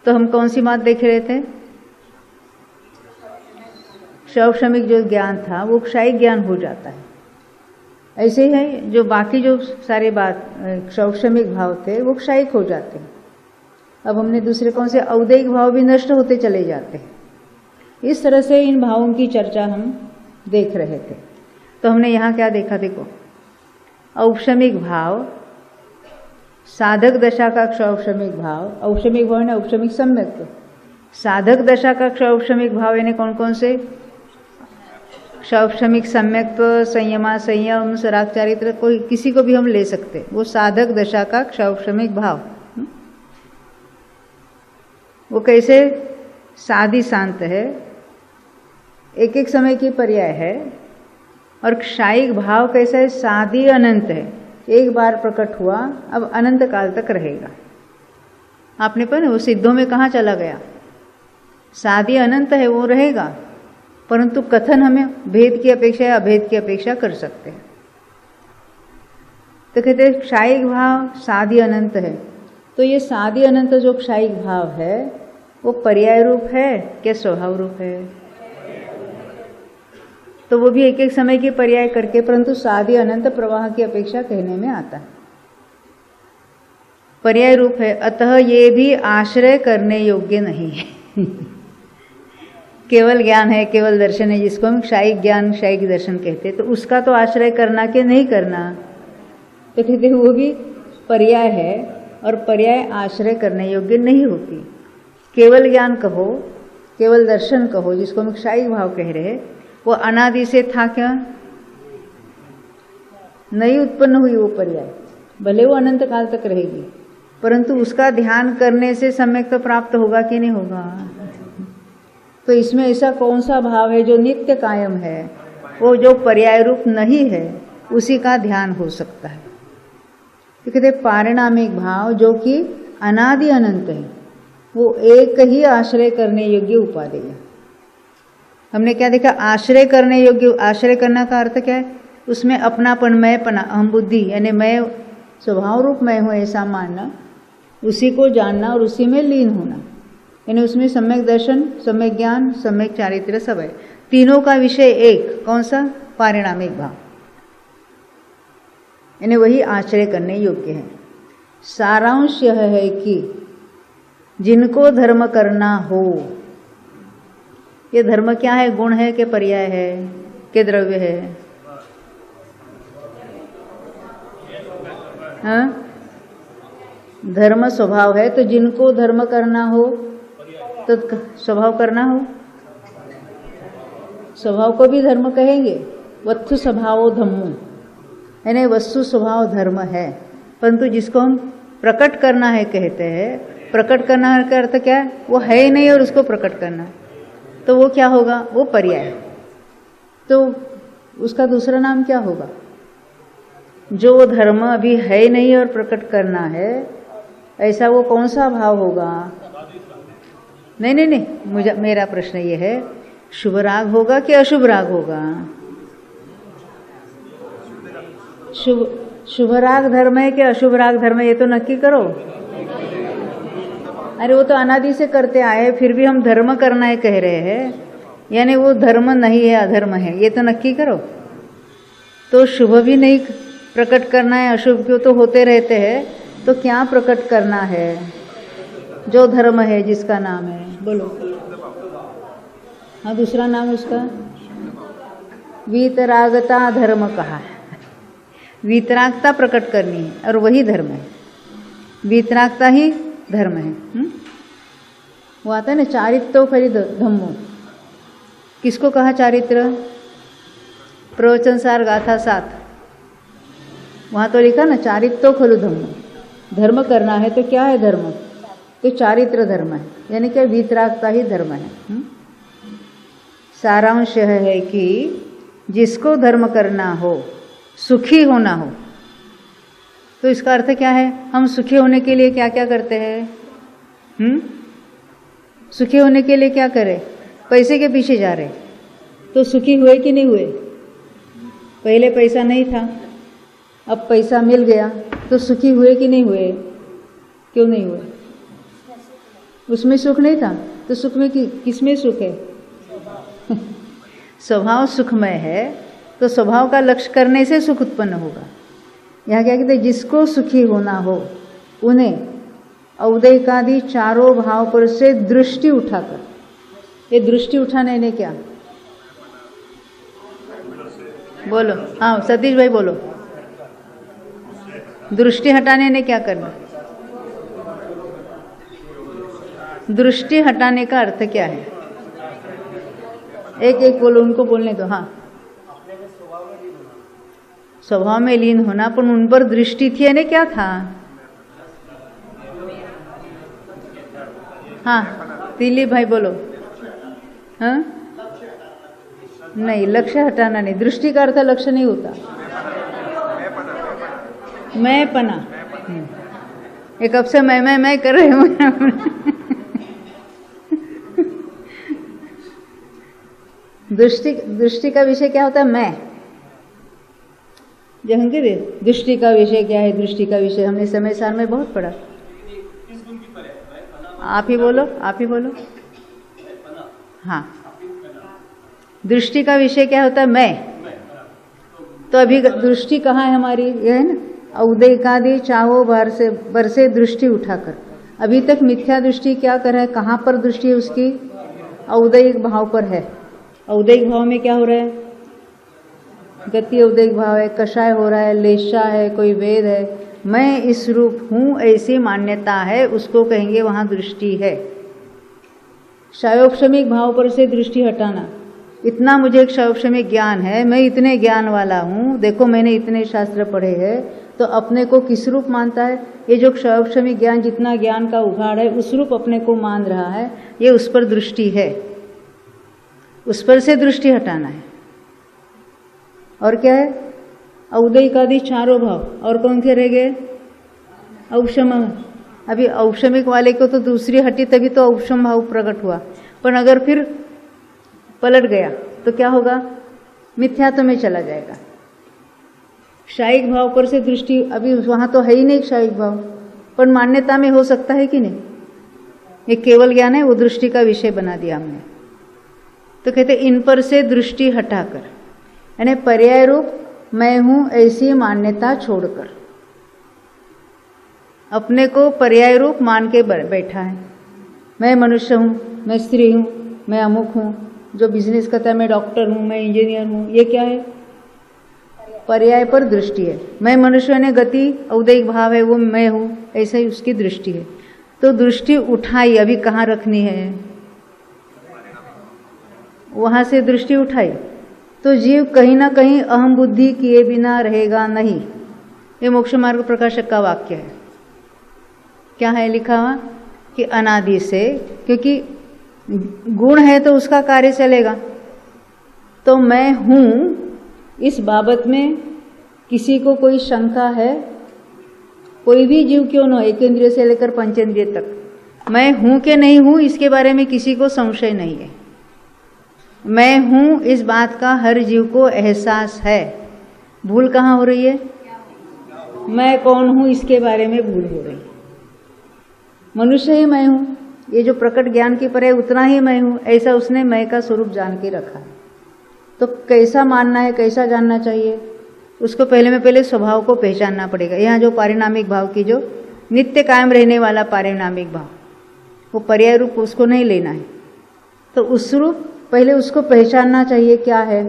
Speaker 1: तो हम कौन सी बात देख रहे थे? शौक्षमिक जो ज्ञान था वो क्षायिक ज्ञान हो जाता है। ऐसे ही है जो बाकी जो सारे बात शौक्षमिक भाव थे वो क्षायिक हो जाते हैं। अब हमने दूसरे कौन से औदैहिक भाव भी नष्ट होते चले जाते हैं। इस तरह से इन भावों की चर्चा हम देख रहे थे। तो हमने यहाँ क्या देखा? देखो, औक्षमिक भाव, साधक दशा का क्षौक्षमिक भाव, औक्षमिक भाव यानी औक्षमिक सम्यक्त्व, साधक दशा का क्षौक्षमिक भाव यानी कौन कौन से? क्षौक्षमिक सम्यक्त्व, संयमा, संयम, सराग चारित्र, कोई किसी को भी हम ले सकते, वो साधक दशा का क्षौक्षमिक भाव। वो कैसे? साधी शांत है, एक एक समय की पर्याय है। और क्षायिक भाव कैसा है? साधी अनंत है, एक बार प्रकट हुआ अब अनंत काल तक रहेगा। आपने पढ़ा वो सिद्धों में कहाँ चला गया? साधी अनंत है, वो रहेगा, परंतु कथन हमें भेद की अपेक्षा या अभेद की अपेक्षा कर सकते हैं। तो कहते हैं क्षायिक भाव साधी अनंत है। तो ये साधी अनंत जो क्षायिक भाव है वो पर्याय रूप है क्या स्वभाव रूप है? तो वो भी एक एक समय की पर्याय करके, परंतु साधी अनंत प्रवाह की अपेक्षा कहने में आता है। पर्याय रूप है, अतः ये भी आश्रय करने योग्य नहीं है। केवल ज्ञान है, केवल दर्शन है, जिसको हम क्षायिक ज्ञान क्षायिक दर्शन कहते हैं, तो उसका तो आश्रय करना कि नहीं करना? तो कहते हैं वो भी पर्याय है और पर्याय आश्रय करने योग्य नहीं होती। केवल ज्ञान कहो, केवल दर्शन कहो, जिसको हम क्षायिक भाव कह रहे हैं, वो अनादि से था क्या? नहीं उत्पन्न हुई वो पर्याय, भले वो अनंत काल तक रहेगी, परंतु उसका ध्यान करने से सम्यक तो प्राप्त होगा कि नहीं होगा? तो इसमें ऐसा कौन सा भाव है जो नित्य कायम है? वो जो पर्याय रूप नहीं है उसी का ध्यान हो सकता है। तो कहते पारिणामिक भाव जो कि अनादि अनंत है, वो एक ही आश्रय करने योग्य उपादेय है। हमने क्या देखा? आश्रय करने योग्य। आश्रय करना का अर्थ क्या है? उसमें अपनापन, मैंपना, अहम बुद्धि यानी मैं स्वभाव रूप मैं हूँ ऐसा मानना, उसी को जानना और उसी में लीन होना, यानी उसमें सम्यक दर्शन, सम्यक ज्ञान, सम्यक चारित्र सब है। तीनों का विषय एक, कौन सा? पारिणामिक भाव, यानी वही आश्रय करने योग्य है। सारांश यह है कि जिनको धर्म करना हो, ये धर्म क्या है? गुण है कि पर्याय है कि द्रव्य है? हाँ? धर्म स्वभाव है, तो जिनको धर्म करना हो तो स्वभाव करना हो, स्वभाव को भी धर्म कहेंगे। वस्तु स्वभाव धम्मो, यानी वस्तु स्वभाव धर्म है, परंतु जिसको हम प्रकट करना है कहते हैं, प्रकट करना का अर्थ क्या है? वो है ही नहीं और उसको प्रकट करना, तो वो क्या होगा? वो पर्याय। तो उसका दूसरा नाम क्या होगा? जो धर्म अभी है नहीं और प्रकट करना है, ऐसा वो कौन सा भाव होगा? नहीं, मुझे मेरा प्रश्न ये है, शुभ राग होगा कि अशुभ राग होगा? शुभ राग धर्म है कि अशुभ राग धर्म है, ये तो नक्की करो। अरे वो तो अनादि से करते आए, फिर भी हम धर्म करना है कह रहे हैं, यानी वो धर्म नहीं है, अधर्म है, ये तो नक्की करो। तो शुभ भी नहीं प्रकट करना है, अशुभ क्यों तो होते रहते हैं, तो क्या प्रकट करना है? जो धर्म है, जिसका नाम है, बोलो। हाँ, दूसरा नाम उसका वीतरागता धर्म कहा है। वीतरागता प्रकट करनी है और वही धर्म है, वीतरागता ही धर्म है। वो आता है ना, चारित्रो खरी धम्मो। किसको कहा चारित्र? प्रवचन सार गाथा 7, वहाँ तो लिखा ना चारित्रो खलु धम्मो। धर्म करना है तो क्या है धर्म? तो चारित्र धर्म है, यानी कि वीतरागता ही धर्म है। सारांश है कि जिसको धर्म करना हो, सुखी होना हो, तो इसका अर्थ क्या है? हम सुखी होने के लिए क्या क्या करते हैं? सुखी होने के लिए क्या करें? पैसे के पीछे जा रहे, तो सुखी हुए कि नहीं हुए? पहले पैसा नहीं था, अब पैसा मिल गया, तो सुखी हुए कि नहीं हुए? क्यों नहीं हुए? उसमें सुख नहीं था, तो सुख में किसमें सुख है? स्वभाव सुखमय है, तो स्वभाव का लक्ष्य करने से सुख उत्पन्न होगा। यहाँ क्या कहते हैं? जिसको सुखी होना हो उन्हें औदैकादि चारों भाव पर से दृष्टि उठाकर, ये दृष्टि उठाने ने क्या बोलो? हाँ सतीश भाई बोलो। दृष्टि हटाने ने क्या करना? दृष्टि हटाने का अर्थ क्या है? एक एक बोलो, उनको बोलने दो। हाँ, स्वभाव में लीन होना, पर उन पर दृष्टि थी यानी क्या था? हाँ दिलीप भाई बोलो। हाँ नहीं, लक्ष्य हटाना नहीं, दृष्टि का अर्थ लक्ष्य नहीं होता। मैं पना, एक अब से मैं कर रहे हूँ। दृष्टि का विषय क्या होता है? मैं। जहांगीर, दृष्टि का विषय क्या है? दृष्टि का विषय हमने समय सार में बहुत पढ़ा। आप ही बोलो, आप ही बोलो। हाँ, दृष्टि का विषय क्या होता है? मैं। तो अभी दृष्टि कहाँ है हमारी? यह है ना, औदैकादि चाहो बर से दृष्टि उठाकर। अभी तक मिथ्या दृष्टि क्या कर रहा है? कहाँ पर दृष्टि है उसकी? औदैहिक भाव पर है। औदैहिक भाव में क्या हो रहा है? गति औदैहिक भाव है, कषाय हो रहा है, लेशा है, कोई वेद है, मैं इस रूप हूँ ऐसी मान्यता है, उसको कहेंगे वहाँ दृष्टि है। क्षयोपशमिक भाव पर से दृष्टि हटाना, इतना मुझे क्षयोपशमिक ज्ञान है, मैं इतने ज्ञान वाला हूँ, देखो मैंने इतने शास्त्र पढ़े हैं, तो अपने को किस रूप मानता है? ये जो क्षयोपशमिक ज्ञान, जितना ज्ञान का उघाड़ है, उस रूप अपने को मान रहा है, ये उस पर दृष्टि है, उस पर से दृष्टि हटाना है। और क्या है? औदैकादि चारों भाव, और कौन से रह गए? औपशम। अभी औपशमिक वाले को तो दूसरी हटी, तभी तो औपशम भाव प्रकट हुआ, पर अगर फिर पलट गया तो क्या होगा? मिथ्यात्व में चला जाएगा। क्षायिक भाव पर से दृष्टि, अभी वहां तो है ही नहीं क्षायिक भाव, पर मान्यता में हो सकता है कि नहीं? ये केवल ज्ञान है, वो दृष्टि का विषय बना दिया हमने। तो कहते इन पर से दृष्टि हटाकर, यानी पर्याय रूप मैं हूं ऐसी मान्यता छोड़कर, अपने को पर्याय रूप मान के बैठा है। मैं मनुष्य हूं, मैं स्त्री हूं, मैं अमुक हूं, जो बिजनेस करता है, मैं डॉक्टर हूं, मैं इंजीनियर हूं, ये क्या है? पर्याय पर दृष्टि है। मैं मनुष्य ने गति औदैहिक भाव है, वो मैं हूं, ऐसा ही उसकी दृष्टि है। तो दृष्टि उठाई, अभी कहाँ रखनी है? वहां से दृष्टि उठाई तो जीव कहीं ना कहीं अहम बुद्धि किए बिना रहेगा नहीं। ये मोक्ष मार्ग प्रकाशक का वाक्य है। क्या है लिखा हुआ? कि अनादि से, क्योंकि गुण है तो उसका कार्य चलेगा। तो मैं हूं, इस बाबत में किसी को कोई शंका है? कोई भी जीव क्यों न हो, एक इंद्रिय से लेकर पंचेंद्रिय तक, मैं हूं कि नहीं हूं, इसके बारे में किसी को संशय नहीं है। मैं हूं इस बात का हर जीव को एहसास है। भूल कहाँ हो रही है? मैं कौन हूं इसके बारे में भूल हो रही है। मनुष्य ही मैं हूं, ये जो प्रकट ज्ञान की पर है उतना ही मैं हूं, ऐसा उसने मैं का स्वरूप जान के रखा है। तो कैसा मानना है, कैसा जानना चाहिए, उसको पहले स्वभाव को पहचानना पड़ेगा। यहाँ जो पारिणामिक भाव की, जो नित्य कायम रहने वाला पारिणामिक भाव, वो पर्याय रूप उसको नहीं लेना है। तो उस रूप पहले उसको पहचानना चाहिए क्या है,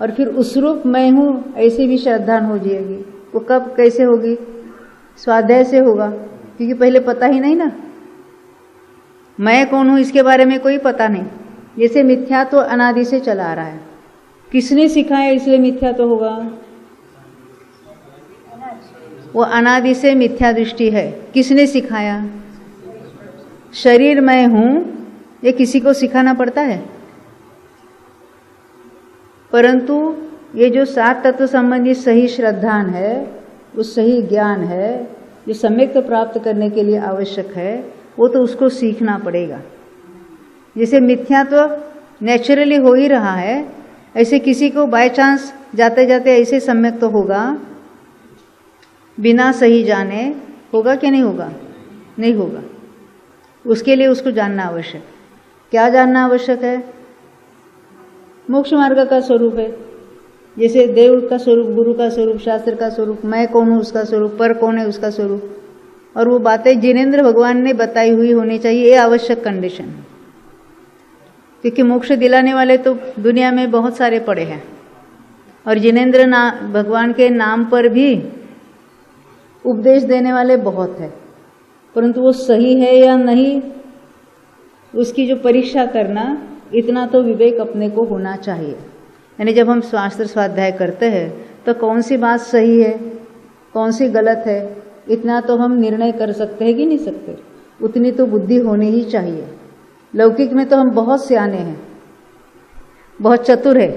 Speaker 1: और फिर उस रूप मैं हूँ ऐसी भी श्रद्धा हो जाएगी। वो कब कैसे होगी? स्वाध्याय से होगा, क्योंकि पहले पता ही नहीं ना, मैं कौन हूँ इसके बारे में कोई पता नहीं। जैसे मिथ्या तो अनादि से चला आ रहा है, किसने सिखाया इसलिए मिथ्या तो होगा? वो अनादि से मिथ्या दृष्टि है, किसने सिखाया? शरीर मैं हूँ, ये किसी को सिखाना पड़ता है? परंतु ये जो 7 तत्व संबंधी सही श्रद्धान है, उस सही ज्ञान है जो सम्यक प्राप्त करने के लिए आवश्यक है, वो तो उसको सीखना पड़ेगा। जैसे मिथ्यात्व नेचुरली हो ही रहा है, ऐसे किसी को बाय चांस जाते जाते ऐसे सम्यक तो होगा, बिना सही जाने होगा कि नहीं होगा? नहीं होगा। उसके लिए उसको जानना आवश्यक। क्या जानना आवश्यक है? मोक्ष मार्ग का स्वरूप है। जैसे देव का स्वरूप, गुरु का स्वरूप, शास्त्र का स्वरूप, मैं कौन हूँ उसका स्वरूप, पर कौन है उसका स्वरूप, और वो बातें जिनेंद्र भगवान ने बताई हुई होनी चाहिए। ये आवश्यक कंडीशन है, क्योंकि मोक्ष दिलाने वाले तो दुनिया में बहुत सारे पड़े हैं, और जिनेंद्र भगवान के नाम पर भी उपदेश देने वाले बहुत है, परंतु वो सही है या नहीं, उसकी जो परीक्षा करना, इतना तो विवेक अपने को होना चाहिए। यानी जब हम शास्त्र स्वाध्याय करते हैं तो कौन सी बात सही है, कौन सी गलत है, इतना तो हम निर्णय कर सकते हैं कि नहीं सकते? उतनी तो बुद्धि होनी ही चाहिए। लौकिक में तो हम बहुत सियाने हैं, बहुत चतुर है।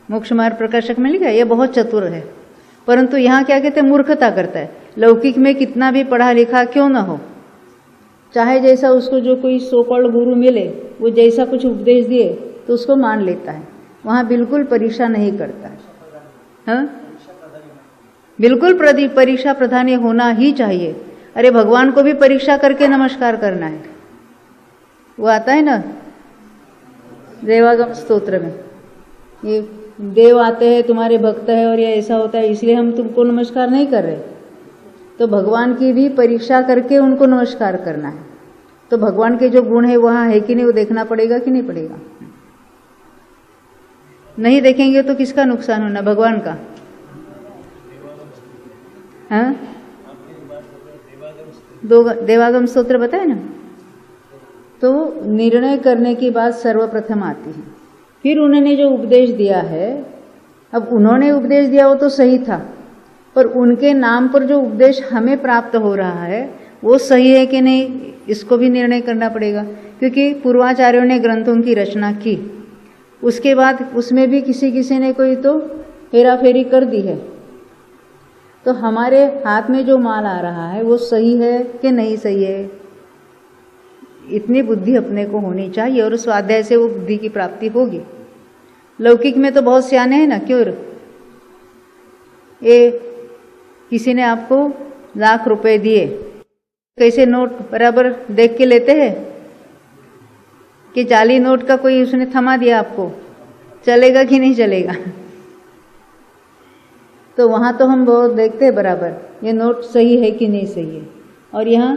Speaker 1: मोक्ष मार्ग प्रकाशक में लिखा है ये बहुत चतुर है, परंतु यहाँ क्या कहते हैं? मूर्खता करता है। लौकिक में कितना भी पढ़ा लिखा क्यों ना हो, चाहे जैसा उसको जो कोई सोकॉल्ड गुरु मिले, वो जैसा कुछ उपदेश दिए तो उसको मान लेता है। वहाँ बिल्कुल परीक्षा नहीं करता है। हाँ, बिल्कुल परीक्षा प्रधान होना ही चाहिए। अरे भगवान को भी परीक्षा करके नमस्कार करना है। वो आता है ना देवागम स्तोत्र में, ये देव आते हैं, तुम्हारे भक्त है और ये ऐसा होता है, इसलिए हम तुमको नमस्कार नहीं कर रहे। तो भगवान की भी परीक्षा करके उनको नमस्कार करना है। तो भगवान के जो गुण है वहाँ है कि नहीं, वो देखना पड़ेगा कि नहीं पड़ेगा? नहीं देखेंगे तो किसका नुकसान होना? भगवान का। हाँ, देवागम स्तोत्र बताए ना। तो निर्णय करने की बात सर्वप्रथम आती है। फिर उन्होंने जो उपदेश दिया है, अब उन्होंने उपदेश दिया वो तो सही था, पर उनके नाम पर जो उपदेश हमें प्राप्त हो रहा है वो सही है कि नहीं, इसको भी निर्णय करना पड़ेगा। क्योंकि पूर्वाचार्यों ने ग्रंथों की रचना की, उसके बाद उसमें भी किसी ने कोई तो हेरा फेरी कर दी है। तो हमारे हाथ में जो माल आ रहा है वो सही है कि नहीं सही है, इतनी बुद्धि अपने को होनी चाहिए, और उस स्वाध्याय से वो बुद्धि की प्राप्ति होगी। लौकिक में तो बहुत सियाने हैं ना, क्यों? ये किसी ने आपको लाख रुपए दिए, कैसे नोट बराबर देख के लेते हैं कि जाली नोट का कोई उसने थमा दिया आपको, चलेगा कि नहीं चलेगा? तो वहाँ तो हम बहुत देखते हैं बराबर ये नोट सही है कि नहीं सही है, और यहाँ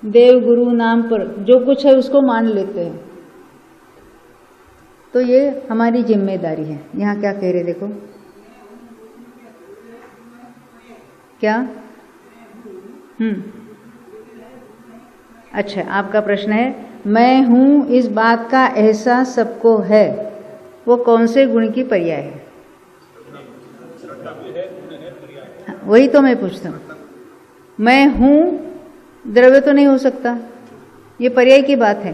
Speaker 1: देव गुरु नाम पर जो कुछ है उसको मान लेते हैं। तो ये हमारी जिम्मेदारी है। यहाँ क्या कह रहे देखो, क्या? अच्छा, आपका प्रश्न है मैं हूं इस बात का एहसास सबको है, वो कौन से गुण की पर्याय है? वही तो मैं पूछता हूँ। मैं हूं द्रव्य तो नहीं हो सकता, ये पर्याय की बात है।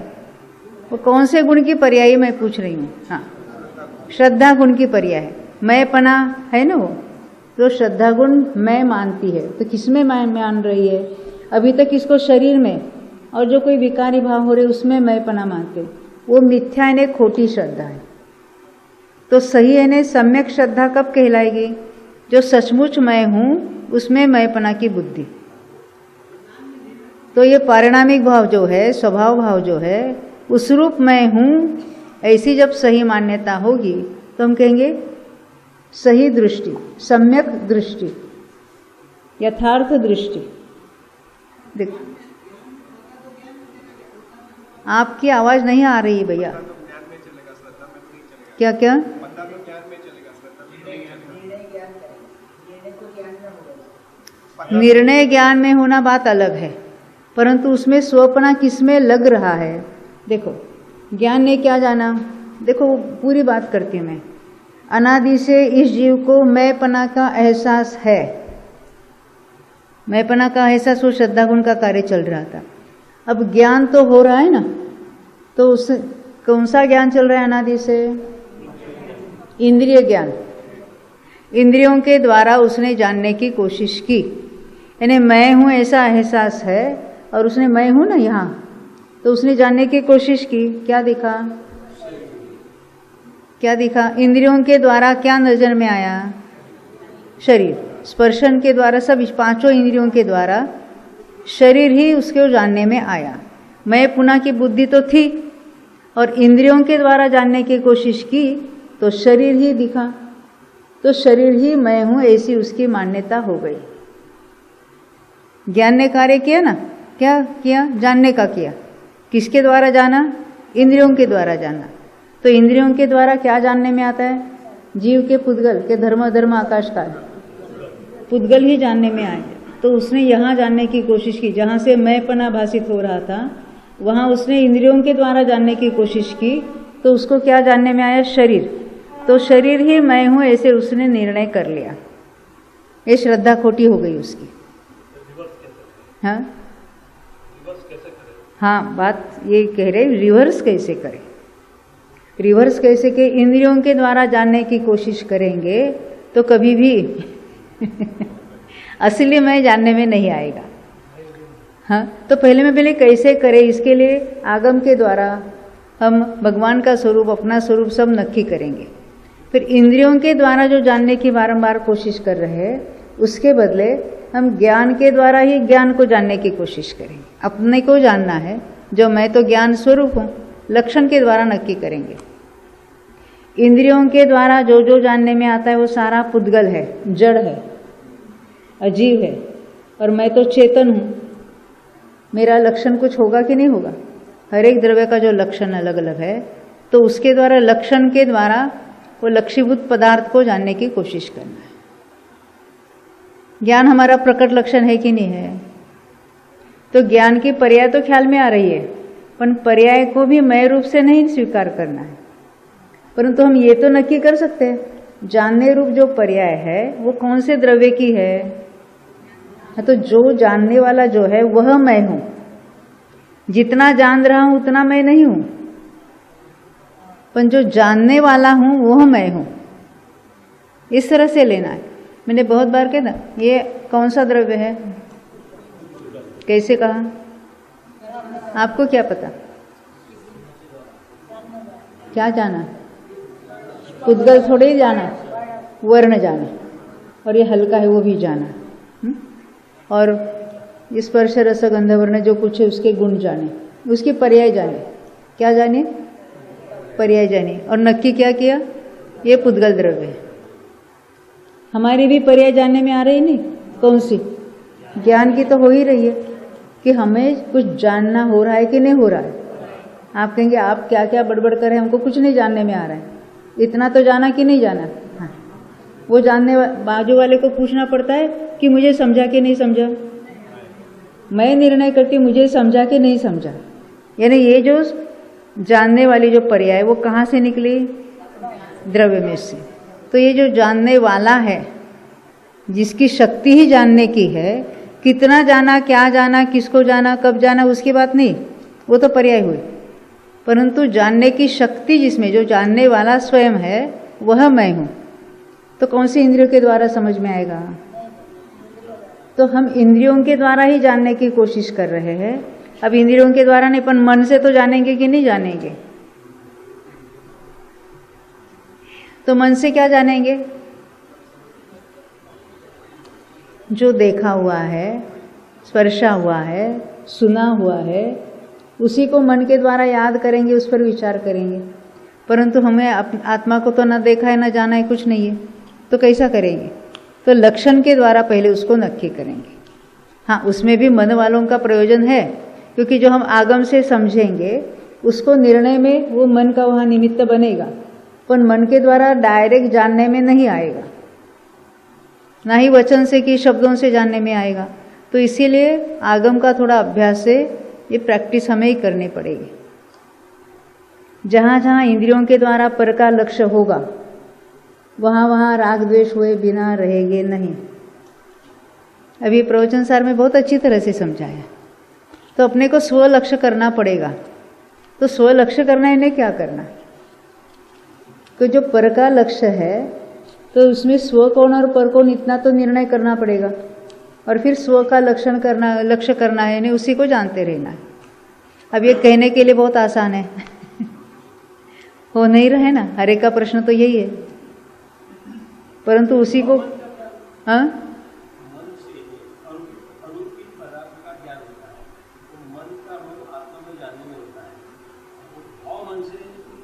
Speaker 1: वो कौन से गुण की पर्याय मैं पूछ रही हूँ? हाँ, श्रद्धा गुण की पर्याय है। मैं पना है ना, वो तो श्रद्धा गुण मैं मानती है। तो किसमें मैं मान रही है? अभी तक इसको शरीर में, और जो कोई विकारी भाव हो रहे उसमें मैं पना मानते, वो मिथ्या है, खोटी श्रद्धा है। तो सही है ने सम्यक श्रद्धा कब कहलाएगी? जो सचमुच मैं हूं उसमें मैंपना की बुद्धि। तो ये पारिणामिक भाव जो है, स्वभाव भाव जो है, उस रूप मैं हूं, ऐसी जब सही मान्यता होगी तो हम कहेंगे सही दृष्टि, सम्यक दृष्टि, यथार्थ दृष्टि। देखो आपकी आवाज नहीं आ रही है भैया। क्या क्या? निर्णय ज्ञान में होना बात अलग है, परंतु उसमें स्वपना किसमें लग रहा है? देखो ज्ञान ने क्या जाना, देखो पूरी बात करती हूँ मैं। अनादि से इस जीव को मैंपना का एहसास है। मैंपना का एहसास वो श्रद्धा गुण का कार्य चल रहा था। अब ज्ञान तो हो रहा है ना, तो उस कौन सा ज्ञान चल रहा है अनादि से? इंद्रिय ज्ञान, इंद्रियों के द्वारा उसने जानने की कोशिश की, यानी मैं हूँ ऐसा एहसास है, और उसने मैं हूँ ना यहाँ, तो उसने जानने की कोशिश की। क्या दिखा? क्या दिखा? इंद्रियों के द्वारा क्या नजर में आया? शरीर। स्पर्शन के द्वारा, सब पांचों इंद्रियों के द्वारा शरीर ही उसको जानने में आया। मैं पुनः की बुद्धि तो थी, और इंद्रियों के द्वारा जानने की कोशिश की तो शरीर ही दिखा, तो शरीर ही मैं हूं ऐसी उसकी मान्यता हो गई। ज्ञान ने कार्य किया ना, क्या किया? जानने का किया। किसके द्वारा जाना? इंद्रियों के द्वारा जाना। तो इंद्रियों के द्वारा क्या जानने में आता है? जीव के पुद्गल के धर्म धर्म आकाश काल, पुद्गल ही जानने में आए। तो उसने यहाँ जानने की कोशिश की, जहाँ से मैंपना भाषित हो रहा था, वहाँ उसने इंद्रियों के द्वारा जानने की कोशिश की, तो उसको क्या जानने में आया? शरीर। तो शरीर ही मैं हूँ ऐसे उसने निर्णय कर लिया। ये श्रद्धा खोटी हो गई उसकी। हाँ हाँ, बात ये कह रहे, रिवर्स कैसे करें? रिवर्स कैसे कि इंद्रियों के द्वारा जानने की कोशिश करेंगे तो कभी भी असली मैं जानने में नहीं आएगा। हाँ, तो पहले कैसे करें? इसके लिए आगम के द्वारा हम भगवान का स्वरूप, अपना स्वरूप सब नक्की करेंगे। फिर इंद्रियों के द्वारा जो जानने की बारंबार कोशिश कर रहे हैं, उसके बदले हम ज्ञान के द्वारा ही ज्ञान को जानने की कोशिश करेंगे। अपने को जानना है, जो मैं तो ज्ञान स्वरूप हूँ, लक्षण के द्वारा नक्की करेंगे। इंद्रियों के द्वारा जो जो जानने में आता है वो सारा पुद्गल है, जड़ है, अजीव है, और मैं तो चेतन हूँ। मेरा लक्षण कुछ होगा कि नहीं होगा? हर एक द्रव्य का जो लक्षण अलग अलग है, तो उसके द्वारा, लक्षण के द्वारा वो लक्षीभूत पदार्थ को जानने की कोशिश करना है। ज्ञान हमारा प्रकट लक्षण है कि नहीं है? तो ज्ञान की पर्याय तो ख्याल में आ रही है, पर पर्याय को भी मैं रूप से नहीं स्वीकार करना है। परंतु हम ये तो नक्की कर सकते हैं, जानने रूप जो पर्याय है वो कौन से द्रव्य की है? तो जो जानने वाला जो है वह मैं हूं। जितना जान रहा हूं उतना मैं नहीं हूं, पर जो जानने वाला हूं वह मैं हूं। इस तरह से लेना है। मैंने बहुत बार कहा ना, ये कौन सा द्रव्य है? कैसे कहा? आपको क्या पता? क्या जाना? पुद्गल थोड़े ही जाना, वर्ण जाना, और ये हल्का है वो भी जाना। और स्पर्श रस गंध वर्ण जो कुछ है उसके गुण जाने, उसके पर्याय जाने। क्या जाने? पर्याय जाने। और नक्की क्या किया? ये पुद्गल द्रव्य है। हमारी भी पर्याय जानने में आ रही नहीं? कौन सी? ज्ञान की तो हो ही रही है कि हमें कुछ जानना हो रहा है कि नहीं हो रहा है। आप कहेंगे आप क्या क्या बड़बड़ कर रहे हैं, हमको कुछ नहीं जानने में आ रहा है। इतना तो जाना कि नहीं जाना? हाँ, वो जानने बाजू वाले को पूछना पड़ता है कि मुझे समझा कि नहीं समझा। मैं निर्णय करती मुझे समझा कि नहीं समझा। यानी ये जो जानने वाली जो पर्याय वो कहाँ से निकली? द्रव्य में से। तो ये जो जानने वाला है, जिसकी शक्ति ही जानने की है, कितना जाना, क्या जाना, किसको जाना, कब जाना, उसकी बात नहीं, वो तो पर्याय हुई। परंतु जानने की शक्ति जिसमें, जो जानने वाला स्वयं है, वह मैं हूँ। तो कौन सी इंद्रियों के द्वारा समझ में आएगा? तो हम इंद्रियों के द्वारा ही जानने की कोशिश कर रहे हैं। अब इंद्रियों के द्वारा नहीं, पर मन से तो जानेंगे कि नहीं जानेंगे? तो मन से क्या जानेंगे? जो देखा हुआ है, स्पर्शा हुआ है, सुना हुआ है, उसी को मन के द्वारा याद करेंगे, उस पर विचार करेंगे। परंतु हमें आत्मा को तो ना देखा है, ना जाना है, कुछ नहीं है, तो कैसा करेंगे? तो लक्षण के द्वारा पहले उसको नक्की करेंगे। हाँ, उसमें भी मन वालों का प्रयोजन है, क्योंकि जो हम आगम से समझेंगे उसको निर्णय में वो मन का वहाँ निमित्त बनेगा, पर मन के द्वारा डायरेक्ट जानने में नहीं आएगा, ना ही वचन से कि शब्दों से जानने में आएगा। तो इसीलिए आगम का थोड़ा अभ्यास से ये प्रैक्टिस हमें ही करनी पड़ेगी। जहाँ जहाँ इंद्रियों के द्वारा पर का लक्ष्य होगा, वहाँ वहाँ राग द्वेष हुए बिना रहेंगे नहीं। अभी प्रवचन सार में बहुत अच्छी तरह से समझाया। तो अपने को स्व लक्ष्य करना पड़ेगा। तो स्व लक्ष्य करना है, इन्हें क्या करना? तो जो पर का लक्ष्य है तो उसमें स्व कौन और पर कौन इतना तो निर्णय करना पड़ेगा, और फिर स्व का लक्ष्य करना है, नहीं उसी को जानते रहना है। अब ये कहने के लिए बहुत आसान है हो नहीं रहे ना, हर एक का प्रश्न तो यही है, परंतु उसी को हाँ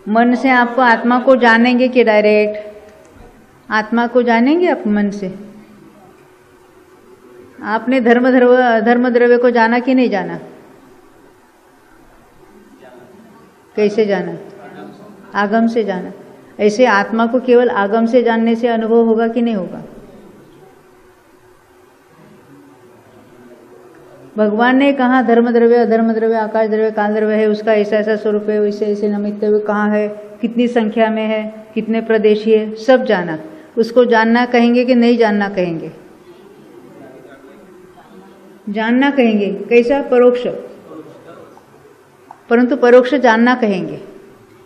Speaker 1: मन से आपको आत्मा को जानेंगे कि डायरेक्ट आत्मा को जानेंगे आप मन से? आपने धर्म द्रव्य को जाना कि नहीं जाना? कैसे जाना? आगम से जाना। ऐसे आत्मा को केवल आगम से जानने से अनुभव होगा कि नहीं होगा? भगवान ने कहा धर्म द्रव्य, अधर्म द्रव्य, आकाश द्रव्य, काल द्रव्य है, उसका ऐसा ऐसा स्वरूप है, वैसे ऐसे नमित्त हुए कहाँ है, कितनी संख्या में है, कितने प्रदेशी है, सब जाना। उसको जानना कहेंगे कि नहीं जानना कहेंगे? जानना कहेंगे। कैसा? परोक्ष। परंतु परोक्ष जानना कहेंगे।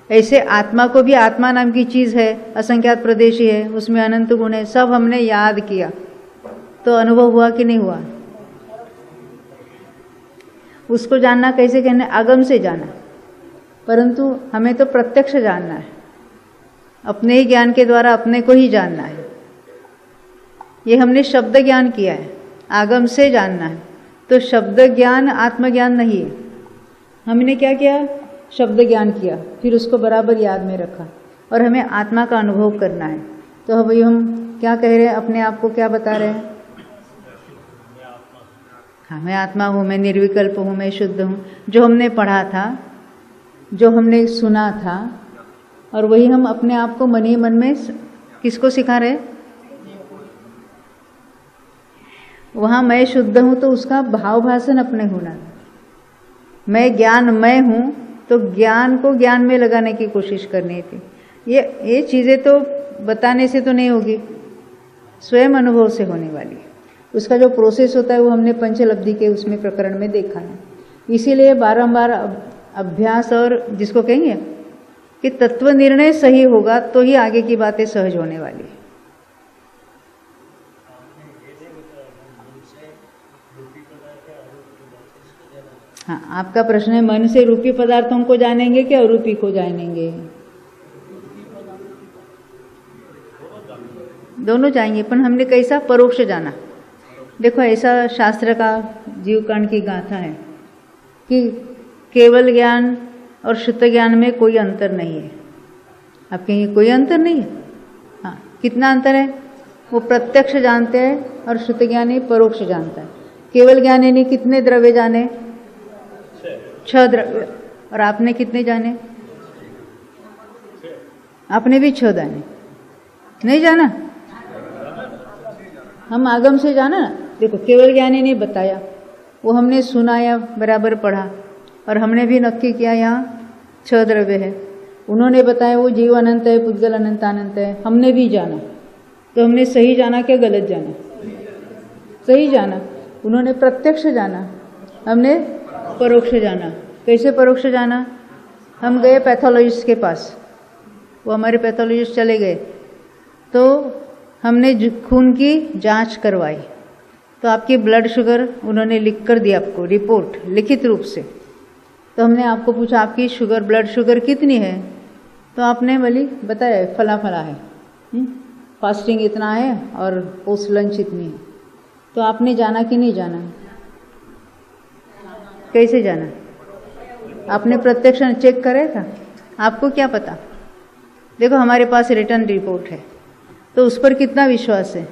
Speaker 1: ऐसे आत्मा को भी आत्मा नाम की चीज है, असंख्यात प्रदेशी है, उसमें अनंत गुण है, सब हमने याद किया तो अनुभव हुआ कि नहीं हुआ? उसको जानना कैसे कहने? आगम से जाना। परंतु हमें तो प्रत्यक्ष जानना है, अपने ही ज्ञान के द्वारा अपने को ही जानना है। ये हमने शब्द ज्ञान किया है, आगम से जानना है। तो शब्द ज्ञान आत्मज्ञान नहीं है। हमने क्या किया? शब्द ज्ञान किया, फिर उसको बराबर याद में रखा, और हमें आत्मा का अनुभव करना है। तो अभी हम क्या कह रहे हैं? अपने आप को क्या बता रहे हैं? हाँ, मैं आत्मा हूँ, मैं निर्विकल्प हूँ, मैं शुद्ध हूँ। जो हमने पढ़ा था, जो हमने सुना था, और वही हम अपने आप को मन ही मन में किसको सिखा रहे? वहाँ मैं शुद्ध हूँ तो उसका भाव भाषण अपने होना। मैं ज्ञान मैं हूँ तो ज्ञान को ज्ञान में लगाने की कोशिश करनी थी। ये चीज़ें तो बताने से तो नहीं होगी, स्वयं अनुभव से होने वाली है। उसका जो प्रोसेस होता है वो हमने पंचलब्धि के उसमें प्रकरण में देखा है। इसीलिए बारंबार अभ्यास, और जिसको कहेंगे कि तत्व निर्णय सही होगा तो ही आगे की बातें सहज होने वाली है। हाँ, आपका प्रश्न है मन से रूपी पदार्थों को जानेंगे कि अरूपी को जानेंगे? दोनों जाएंगे, पर हमने कैसा? परोक्ष जाना। देखो, ऐसा शास्त्र का जीवकांड की गाथा है कि केवल ज्ञान और शुद्ध ज्ञान में कोई अंतर नहीं है। आप कहेंगे कोई अंतर नहीं है? हाँ, कितना अंतर है? वो प्रत्यक्ष जानते हैं और शुद्ध ज्ञानी परोक्ष जानता है। केवल ज्ञानी ने कितने द्रव्य जाने? 6 द्रव्य। और आपने कितने जाने? आपने भी 6 जाने। नहीं जाना? हम आगम से जाना ना। देखो, केवल ज्ञानी ने बताया, वो हमने सुना या बराबर पढ़ा, और हमने भी नक्की किया यहाँ 6 द्रव्य है। उन्होंने बताया वो जीव अनंत है, पुद्गल अनंत अनंत है, हमने भी जाना। तो हमने सही जाना क्या गलत जाना? सही जाना। उन्होंने प्रत्यक्ष जाना, हमने परोक्ष जाना। कैसे परोक्ष जाना? हम गए पैथोलॉजिस्ट के पास, वो हमारे पैथोलॉजिस्ट चले गए, तो हमने खून की जांच करवाई, तो आपकी ब्लड शुगर उन्होंने लिख कर दी, आपको रिपोर्ट लिखित रूप से। तो हमने आपको पूछा आपकी शुगर, ब्लड शुगर कितनी है? तो आपने बोली बताया फला फला है, फास्टिंग इतना है और पोस्ट लंच इतनी है। तो आपने जाना कि नहीं जाना? कैसे जाना? आपने प्रत्यक्ष चेक कराया था? आपको क्या पता? देखो, हमारे पास रिटर्न रिपोर्ट है, तो उस पर कितना विश्वास है?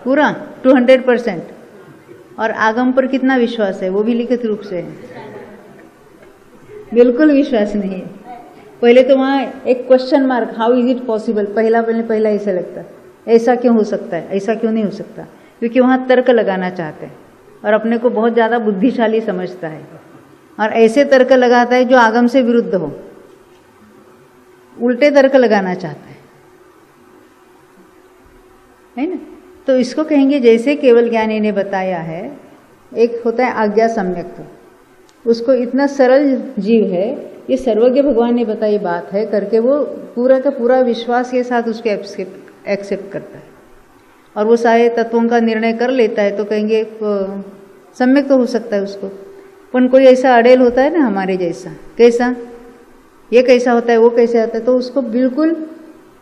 Speaker 1: पूरा 200%। और आगम पर कितना विश्वास है? वो भी लिखित रूप से है। बिल्कुल विश्वास नहीं है। पहले तो वहाँ एक question mark, how is it possible? पहला ऐसा लगता है, ऐसा क्यों हो सकता है, ऐसा क्यों नहीं हो सकता? क्योंकि वहाँ तर्क लगाना चाहते हैं और अपने को बहुत ज़्यादा बुद्धिशाली समझता है, और ऐसे तर्क लगाता है जो आगम से विरुद्ध हो, उल्टे तर्क लगाना चाहता है ना? तो इसको कहेंगे, जैसे केवल ज्ञानी ने बताया है, एक होता है आज्ञा सम्यक। उसको इतना सरल जीव है ये सर्वज्ञ भगवान ने बताई बात है करके वो पूरा का पूरा विश्वास के साथ उसको एक्सेप्ट करता है और वो सारे तत्वों का निर्णय कर लेता है, तो कहेंगे सम्यक तो हो सकता है उसको। पर कोई ऐसा अड़ेल होता है ना हमारे जैसा, कैसा ये कैसा होता है वो कैसे होता है, तो उसको बिल्कुल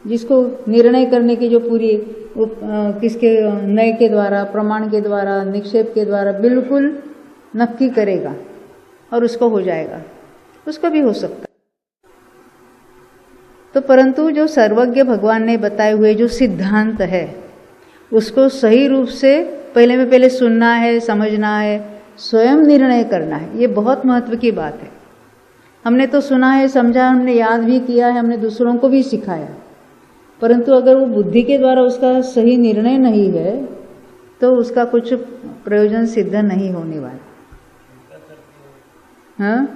Speaker 1: जिसको निर्णय करने की जो पूरी किसके नय के द्वारा, प्रमाण के द्वारा, निक्षेप के द्वारा बिल्कुल नक्की करेगा और उसको हो जाएगा, उसको भी हो सकता है। तो परंतु जो सर्वज्ञ भगवान ने बताए हुए जो सिद्धांत है उसको सही रूप से पहले सुनना है, समझना है, स्वयं निर्णय करना है। ये बहुत महत्व की बात है। हमने तो सुना है, समझा, हमने याद भी किया है, हमने दूसरों को भी सिखाया, परंतु अगर वो बुद्धि के द्वारा उसका सही निर्णय नहीं है तो उसका कुछ प्रयोजन सिद्ध नहीं होने वाला। हाँ,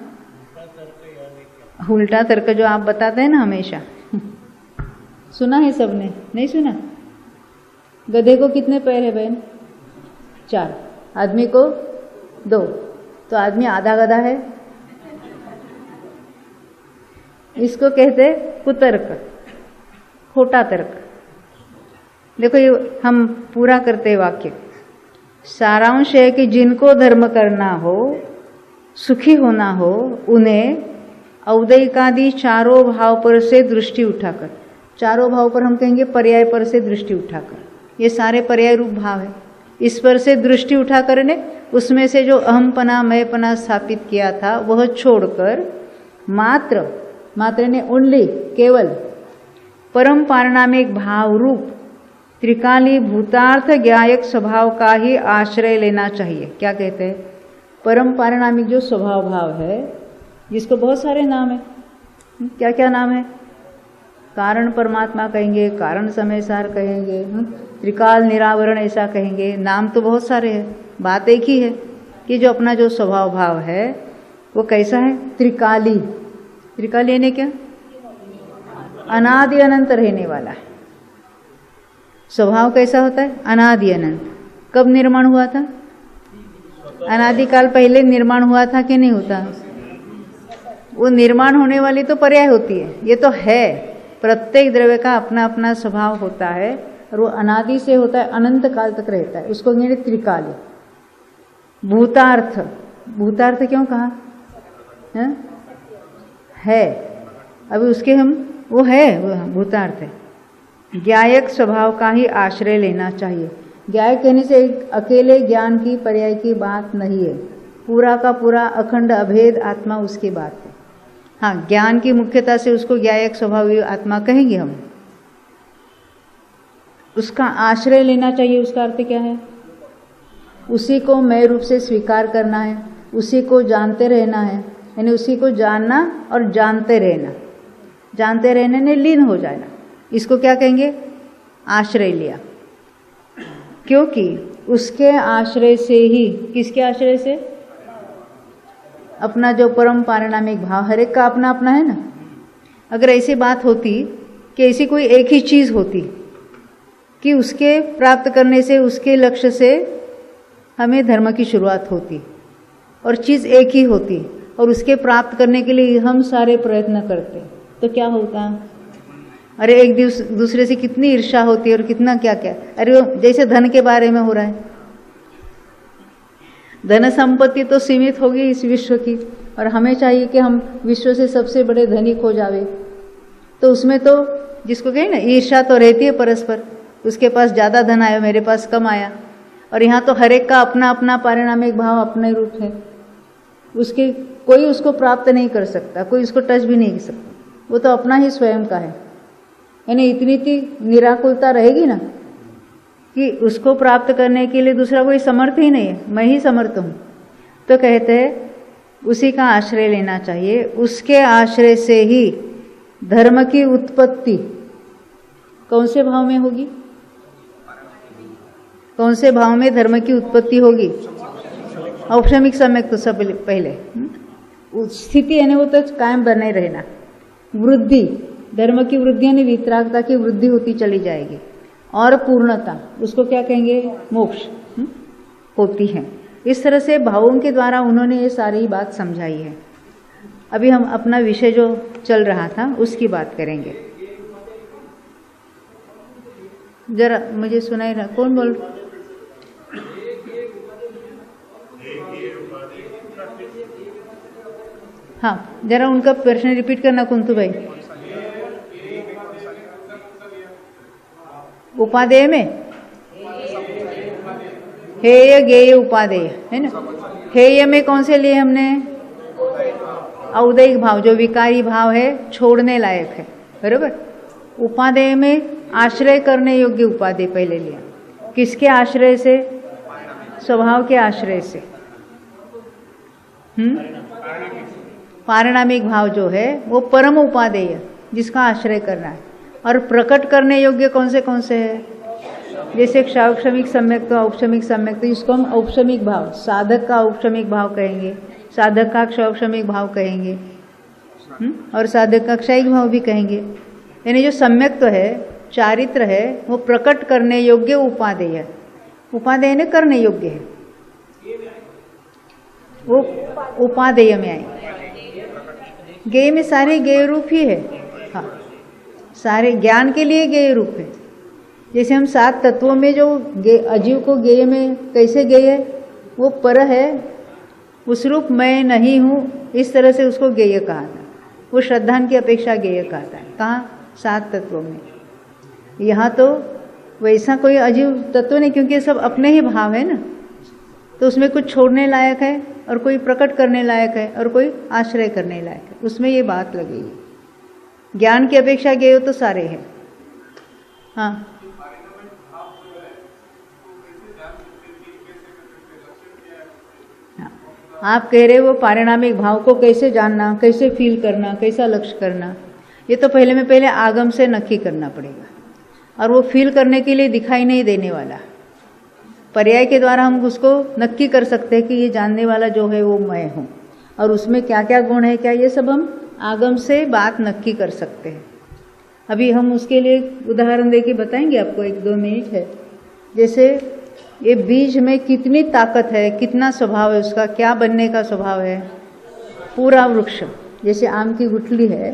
Speaker 1: उल्टा तर्क जो आप बताते हैं ना हमेशा, सुना है सबने? नहीं सुना? गधे को कितने पैर है बहन? 4, आदमी को 2, तो आदमी आधा गधा है। इसको कहते कुतर्क, खोटा तर्क। देखो ये हम पूरा करते वाक्य, सारांश है कि जिनको धर्म करना हो, सुखी होना हो, उन्हें औदैकादि चारों भाव पर से दृष्टि उठाकर, चारों भाव पर हम कहेंगे पर्याय पर से दृष्टि उठाकर, ये सारे पर्याय रूप भाव है, इस पर से दृष्टि उठाकर ने उसमें से जो अहमपना मयपना स्थापित किया था वह छोड़कर मात्र ने ओनली केवल परम पारिणामिक भाव रूप त्रिकाली भूतार्थ ज्ञायक स्वभाव का ही आश्रय लेना चाहिए। क्या कहते हैं? परम पारिणामिक जो स्वभाव भाव है, जिसको बहुत सारे नाम है, क्या क्या नाम है? कारण परमात्मा कहेंगे, कारण समय सार कहेंगे, त्रिकाल निरावरण ऐसा कहेंगे, नाम तो बहुत सारे हैं, बात एक ही है कि जो अपना जो स्वभाव भाव है वो कैसा है? त्रिकाली। त्रिकाली यानी क्या? अनादि अनंत रहने वाला है। स्वभाव कैसा होता है? अनादि अनंत। कब निर्माण हुआ था? अनादिकाल पहले निर्माण हुआ था कि नहीं होता? वो निर्माण होने वाली तो पर्याय होती है, ये तो है, प्रत्येक द्रव्य का अपना अपना स्वभाव होता है और वो अनादि से होता है, अनंत काल तक रहता है, उसको कहते हैं त्रिकाली। भूतार्थ, भूतार्थ क्यों कहा है? अभी उसके हम वो है, वो भूतार्थ है। ज्ञायक स्वभाव का ही आश्रय लेना चाहिए। ज्ञाय कहने से अकेले ज्ञान की पर्याय की बात नहीं है, पूरा का पूरा अखंड अभेद आत्मा उसकी बात है। हाँ, ज्ञान की मुख्यता से उसको ज्ञायक स्वभाव आत्मा कहेंगे हम। उसका आश्रय लेना चाहिए, उसका अर्थ क्या है? उसी को मैं रूप से स्वीकार करना है, उसी को जानते रहना है, यानी उसी को जानना और जानते रहना, जानते रहने में लीन हो जाना, इसको क्या कहेंगे? आश्रय लिया। क्योंकि उसके आश्रय से ही, किसके आश्रय से? अपना जो परम पारिणामिक भाव, हर एक का अपना अपना है ना। अगर ऐसी बात होती कि ऐसी कोई एक ही चीज़ होती कि उसके प्राप्त करने से, उसके लक्ष्य से हमें धर्म की शुरुआत होती और चीज़ एक ही होती और उसके प्राप्त करने के लिए हम सारे प्रयत्न करते, तो क्या होता? अरे एक दूसरे से कितनी ईर्ष्या होती है और कितना क्या क्या। अरे जैसे धन के बारे में हो रहा है, धन संपत्ति तो सीमित होगी इस विश्व की और हमें चाहिए कि हम विश्व से सबसे बड़े धनिक हो जावे, तो उसमें तो जिसको कहें ना ईर्ष्या तो रहती है परस्पर, उसके पास ज़्यादा धन आया, मेरे पास कम आया। और यहाँ तो हर एक का अपना अपना पारिणामिक भाव, अपने रूप है, उसके कोई उसको प्राप्त नहीं कर सकता, कोई उसको टच भी नहीं कर सकता, वो तो अपना ही स्वयं का है। यानी इतनी निराकुलता रहेगी ना कि उसको प्राप्त करने के लिए दूसरा कोई समर्थ ही नहीं है, मैं ही समर्थ हूँ। तो कहते हैं उसी का आश्रय लेना चाहिए, उसके आश्रय से ही धर्म की उत्पत्ति कौन से भाव में होगी? कौन से भाव में धर्म की उत्पत्ति होगी? औपचारिक सम्यक तो सब पहले स्थिति है ना, वो तो कायम बने रहना। वृद्धि, धर्म की वृद्धि यानी वितरागता की वृद्धि होती चली जाएगी और पूर्णता, उसको क्या कहेंगे? मोक्ष होती है। इस तरह से भावों के द्वारा उन्होंने ये सारी बात समझाई है। अभी हम अपना विषय जो चल रहा था उसकी बात करेंगे। जरा मुझे सुनाई रहा, कौन बोल? हाँ, जरा उनका प्रश्न रिपीट करना कुंतु भाई। उपादेय में हेय गेय उपादेय है ना। हेय में कौन से लिए हमने? औदैहिक भाव, जो विकारी भाव है, छोड़ने लायक है, बरोबर। उपादेय में आश्रय करने योग्य उपादेय पहले लिया। किसके आश्रय से? स्वभाव के आश्रय से। पारिणामिक भाव जो है वो परम उपादेय, जिसका आश्रय करना है। और प्रकट करने योग्य कौन से है? जैसे औपशमिक सम्यक्त, औपशमिक सम्यक्त, इसको हम औपशमिक भाव, साधक का औपशमिक भाव कहेंगे, साधक का क्षौपशमिक भाव कहेंगे, और साधक का क्षयिक भाव भी कहेंगे। यानी जो सम्यक्त है, चारित्र है, वो प्रकट करने योग्य उपादेय है। उपादेय ने करने योग्य है, वो उपादेय में आए। गेय में सारे गेय रूप ही है। हाँ, सारे ज्ञान के लिए गेय रूप है। जैसे हम 7 तत्वों में जो अजीव को गेय में कैसे गेय है, वो पर है, उस रूप मैं नहीं हूँ, इस तरह से उसको गेय कहा था। वो श्रद्धान की अपेक्षा गेय कहता है। कहाँ? 7 तत्वों में। यहाँ तो वैसा कोई अजीव तत्व नहीं, क्योंकि ये सब अपने ही भाव है ना। तो उसमें कुछ छोड़ने लायक है और कोई प्रकट करने लायक है और कोई आश्रय करने लायक है, उसमें ये बात लगेगी। ज्ञान की अपेक्षा गेय तो सारे हैं। हाँ, आप कह रहे वो पारिणामिक भाव को कैसे जानना, कैसे फील करना, कैसा लक्ष्य करना, ये तो पहले आगम से नक्की करना पड़ेगा। और वो फील करने के लिए दिखाई नहीं देने वाला, पर्याय के द्वारा हम उसको नक्की कर सकते हैं कि ये जानने वाला जो है वो मैं हूँ, और उसमें क्या क्या गुण है, क्या, ये सब हम आगम से बात नक्की कर सकते हैं। अभी हम उसके लिए उदाहरण देके बताएंगे आपको, 1-2 मिनट है। जैसे ये बीज में कितनी ताकत है, कितना स्वभाव है उसका, क्या बनने का स्वभाव है। पूरा वृक्ष, जैसे आम की गुठली है,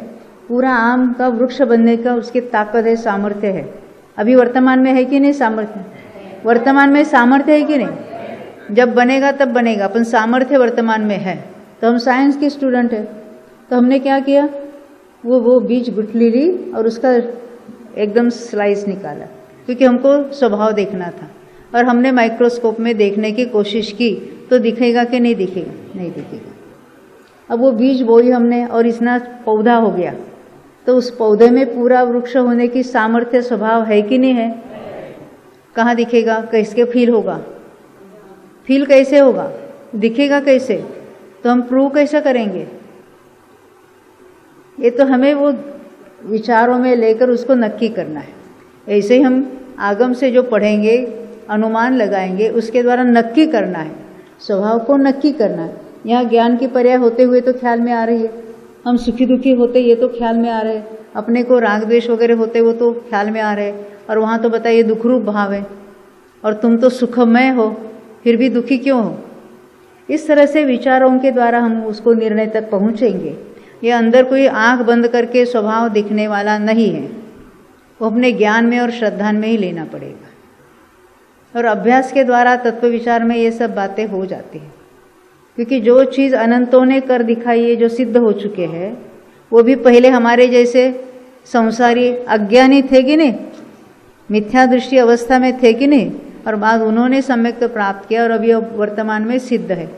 Speaker 1: पूरा आम का वृक्ष बनने का उसकी ताकत है, सामर्थ्य है। अभी वर्तमान में है कि नहीं सामर्थ्य? वर्तमान में सामर्थ्य है कि नहीं? जब बनेगा तब बनेगा, अपन सामर्थ्य वर्तमान में है। तो हम साइंस के स्टूडेंट हैं, तो हमने क्या किया, वो बीज गुठली ली और उसका एकदम स्लाइस निकाला, क्योंकि हमको स्वभाव देखना था। और हमने माइक्रोस्कोप में देखने की कोशिश की, तो दिखेगा कि नहीं दिखेगा? नहीं दिखेगा। अब वो बीज बोई हमने और इतना पौधा हो गया, तो उस पौधे में पूरा वृक्ष होने की सामर्थ्य, स्वभाव है कि नहीं है? कहाँ दिखेगा? कैसे फील होगा? फील कैसे होगा? दिखेगा कैसे? तो हम प्रूव कैसे करेंगे? ये तो हमें वो विचारों में लेकर उसको नक्की करना है। ऐसे ही हम आगम से जो पढ़ेंगे, अनुमान लगाएंगे, उसके द्वारा नक्की करना है, स्वभाव को नक्की करना है। यहाँ ज्ञान की पर्याय होते हुए तो ख्याल में आ रही है, हम सुखी दुखी होते ये तो ख्याल में आ रहे हैं, अपने को राग द्वेष वगैरह होते वो तो ख्याल में आ रहे हैं। और वहाँ तो बताइए दुख रूप भाव है, और तुम तो सुखमय हो, फिर भी दुखी क्यों हो? इस तरह से विचारों के द्वारा हम उसको निर्णय तक पहुँचेंगे। ये अंदर कोई आंख बंद करके स्वभाव दिखने वाला नहीं है, वो अपने ज्ञान में और श्रद्धा में ही लेना पड़ेगा। और अभ्यास के द्वारा तत्व विचार में ये सब बातें हो जाती हैं, क्योंकि जो चीज़ अनंतों ने कर दिखाई है, जो सिद्ध हो चुके हैं, वो भी पहले हमारे जैसे संसारी अज्ञानी थे कि नहीं, मिथ्या दृष्टि अवस्था में थे कि नहीं, और बाद उन्होंने सम्यक प्राप्त किया और अभी वर्तमान में सिद्ध है।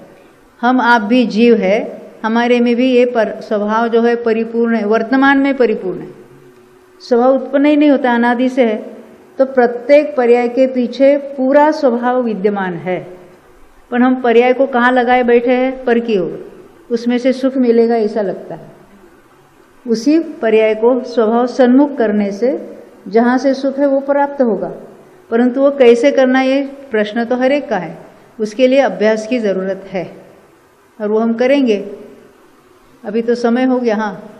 Speaker 1: हम आप भी जीव है, हमारे में भी ये स्वभाव जो है परिपूर्ण है, वर्तमान में परिपूर्ण है। स्वभाव उत्पन्न ही नहीं होता, अनादि से है। तो प्रत्येक पर्याय के पीछे पूरा स्वभाव विद्यमान है, पर हम पर्याय को कहाँ लगाए बैठे हैं? पर की ओर, उसमें से सुख मिलेगा ऐसा लगता है। उसी पर्याय को स्वभाव सन्मुख करने से जहाँ से सुख है वो प्राप्त होगा, परंतु वो कैसे करना, ये प्रश्न तो हर एक का है। उसके लिए अभ्यास की ज़रूरत है, और वो हम करेंगे। अभी तो समय हो गया। हाँ,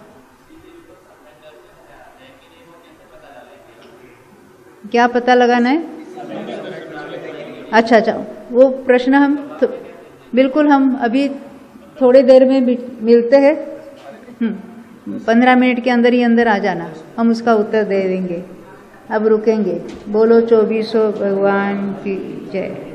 Speaker 1: क्या पता लगाना है? अच्छा, वो प्रश्न हम बिल्कुल हम अभी थोड़ी देर में मिलते हैं, 15 मिनट के अंदर ही अंदर आ जाना, हम उसका उत्तर दे देंगे। अब रुकेंगे। बोलो 2400 भगवान की जय।